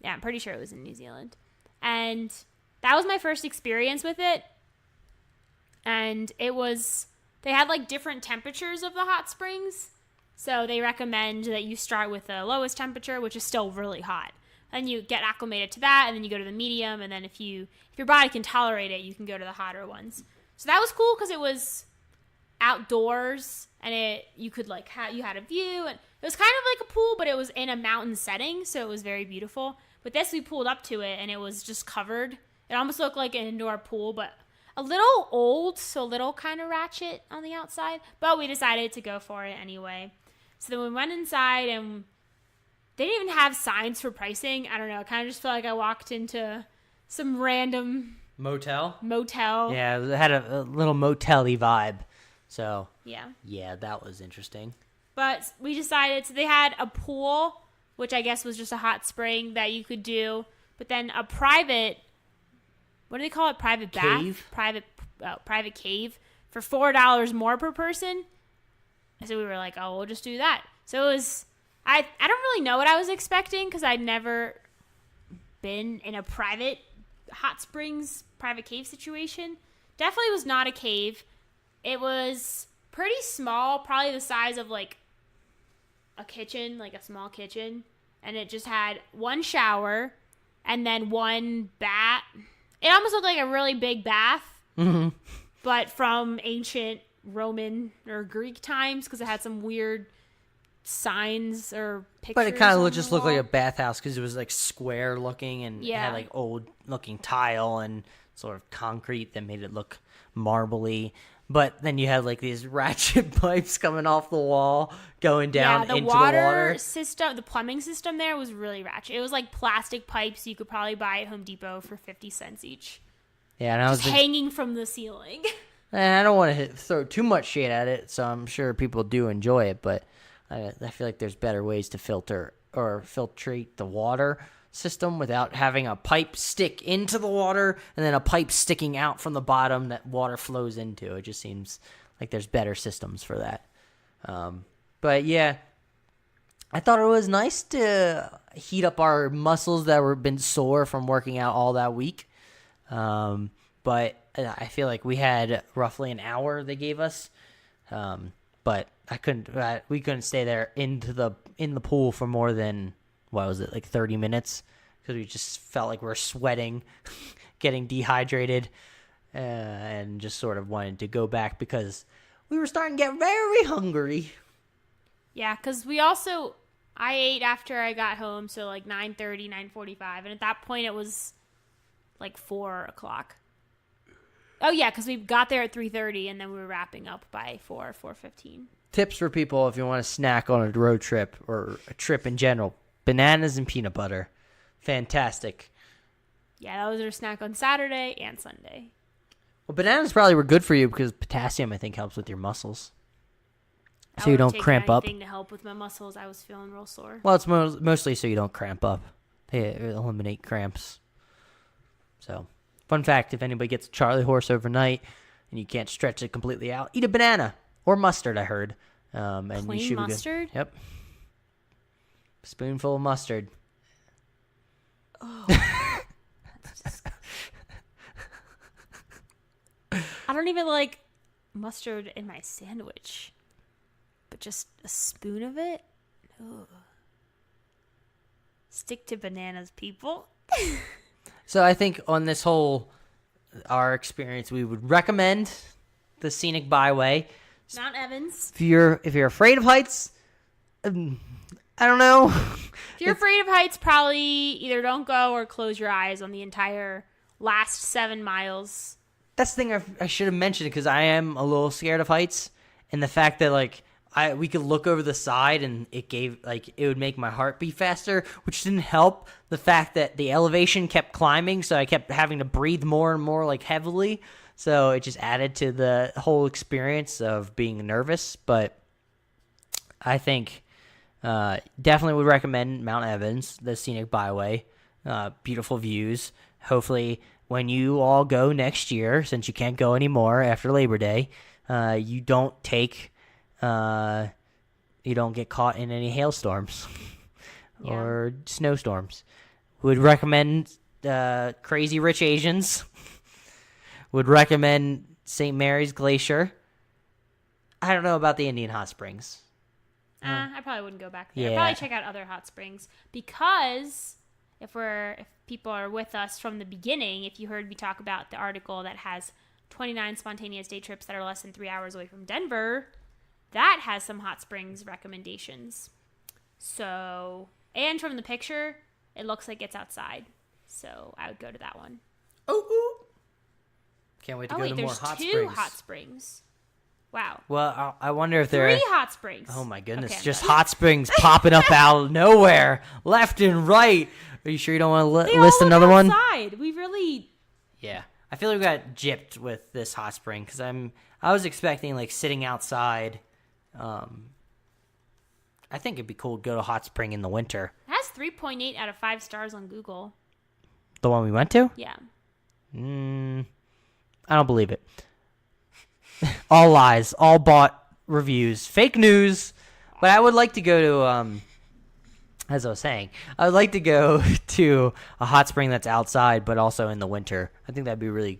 Yeah, I'm pretty sure it was in New Zealand. And that was my first experience with it. And they had like different temperatures of the hot springs. So they recommend that you start with the lowest temperature, which is still really hot. Then you get acclimated to that, and then you go to the medium, and then if your body can tolerate it, you can go to the hotter ones. So that was cool because it was outdoors, and you had a view, and it was kind of like a pool, but it was in a mountain setting, so it was very beautiful. But this, we pulled up to it, and it was just covered. It almost looked like an indoor pool, but a little old, so a little kind of ratchet on the outside. But we decided to go for it anyway. So then we went inside, and they didn't even have signs for pricing. I don't know. I kind of just felt like I walked into some random motel. Yeah, it had a little motel-y vibe. So yeah, that was interesting. But we decided, so they had a pool, which I guess was just a hot spring that you could do, but then a private, what do they call it? Private bath? Cave? Private cave for $4 more per person. So we were like, oh, we'll just do that. So it was, I don't really know what I was expecting because I'd never been in a private hot springs, private cave situation. Definitely was not a cave. It was pretty small, probably the size of like a kitchen, like a small kitchen. And it just had one shower and then one bath. It almost looked like a really big bath, but from ancient Roman or Greek times because it had some weird signs or pictures. But it kind of just looked like a bathhouse because it was like square looking and it had like old looking tile and sort of concrete that made it look marbly. but then you had like these ratchet pipes coming off the wall going down the into water the water system, the plumbing system there was really ratchet. It was like plastic pipes you could probably buy at Home Depot for 50 cents each. Yeah, and I was just hanging from the ceiling. And I don't want to throw too much shade at it, so I'm sure people do enjoy it, but I feel like there's better ways to filter or filtrate the water system without having a pipe stick into the water and then a pipe sticking out from the bottom that water flows into. It just seems like there's better systems for that. But yeah, I thought it was nice to heat up our muscles that were been sore from working out all that week. But I feel like we had roughly an hour they gave us. But we couldn't stay there in the pool for more than, what was it, like 30 minutes? Because we just felt like we were sweating, getting dehydrated, and just sort of wanted to go back because we were starting to get very hungry. Yeah, because I ate after I got home, so like 9:30, 9:45, and at that point it was like 4 o'clock. Oh yeah, because we got there at 3:30, and then we were wrapping up by 4:15. Tips for people if you want to snack on a road trip or a trip in general. Bananas and peanut butter. Fantastic. Yeah, that was our snack on Saturday and Sunday. Well, bananas probably were good for you because potassium, I think, helps with your muscles. So you don't cramp up. Anything to help with my muscles. I was feeling real sore. Well, it's mostly so you don't cramp up. They eliminate cramps. So, fun fact, if anybody gets a Charlie horse overnight and you can't stretch it completely out, eat a banana. Or mustard, I heard. And plain you should mustard? Yep. Spoonful of mustard. Oh. I don't even like mustard in my sandwich. But just a spoon of it? Ugh. Stick to bananas, people. So I think on this our experience, we would recommend the Scenic Byway. Mount Evans. If you're afraid of heights, I don't know. If you're afraid of heights, probably either don't go or close your eyes on the entire last 7 miles. That's the thing I should have mentioned because I am a little scared of heights, and the fact that we could look over the side and it would make my heart beat faster, which didn't help the fact that the elevation kept climbing, so I kept having to breathe more and more heavily. So it just added to the whole experience of being nervous. But I think definitely would recommend Mount Evans, the Scenic Byway. Beautiful views. Hopefully when you all go next year, since you can't go anymore after Labor Day, you don't get caught in any hailstorms or snowstorms. Would recommend Crazy Rich Asians. Would recommend St. Mary's Glacier. I don't know about the Indian Hot Springs. I probably wouldn't go back there. Yeah. I'd probably check out other hot springs because if people are with us from the beginning, if you heard me talk about the article that has 29 spontaneous day trips that are less than 3 hours away from Denver, that has some hot springs recommendations. So, and from the picture, it looks like it's outside. So I would go to that one. Oh. Can't wait to go to more hot springs. There's 2 hot springs. Wow. Well, I wonder if there are 3 hot springs. Oh my goodness, Okay, just hot springs popping up out of nowhere, left and right. Are you sure you don't want to list another one? We really. Yeah, I feel like we got gypped with this hot spring because I was expecting sitting outside. I think it'd be cool to go to a hot spring in the winter. It has 3.8 out of 5 stars on Google. The one we went to? Yeah. I don't believe it. All lies, all bought reviews, fake news. But I would like to go to, as I was saying, I would like to go to a hot spring that's outside, but also in the winter. I think that'd be really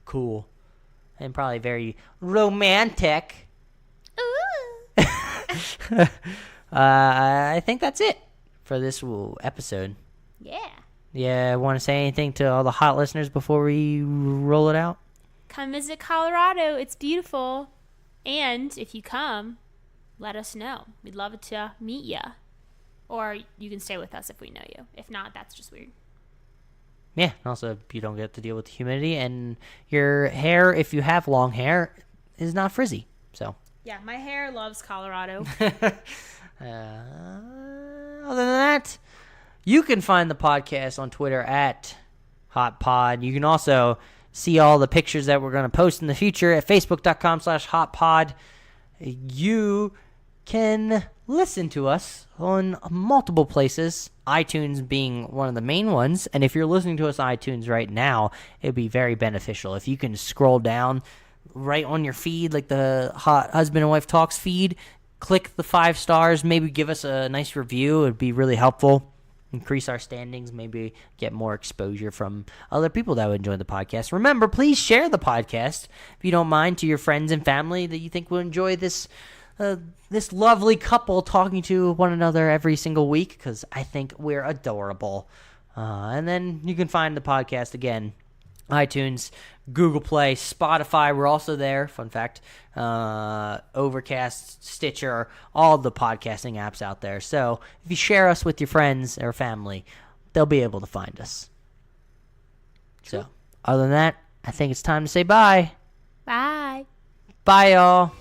cool and probably very romantic. Ooh. I think that's it for this episode. Yeah. Yeah, want to say anything to all the hot listeners before we roll it out? Come visit Colorado. It's beautiful. And if you come, let us know. We'd love to meet you. Or you can stay with us if we know you. If not, that's just weird. Yeah, also you don't get to deal with the humidity. And your hair, if you have long hair, is not frizzy. So Yeah, my hair loves Colorado. other than that, you can find the podcast on Twitter at HotPod. You can also see all the pictures that we're going to post in the future at facebook.com/HotPod. You can listen to us on multiple places, iTunes being one of the main ones. And if you're listening to us on iTunes right now, it'd be very beneficial if you can scroll down right on your feed, like the Hot Husband and Wife Talks feed, click the 5 stars, maybe give us a nice review. It'd be really helpful. Increase our standings, maybe get more exposure from other people that would enjoy the podcast. Remember, please share the podcast, if you don't mind, to your friends and family that you think will enjoy this this lovely couple talking to one another every single week, because I think we're adorable. And then you can find the podcast again, iTunes, Google Play, Spotify. We're also there, fun fact. Overcast, Stitcher, all the podcasting apps out there. So if you share us with your friends or family, they'll be able to find us. So other than that, I think it's time to say bye. Bye. Bye, y'all.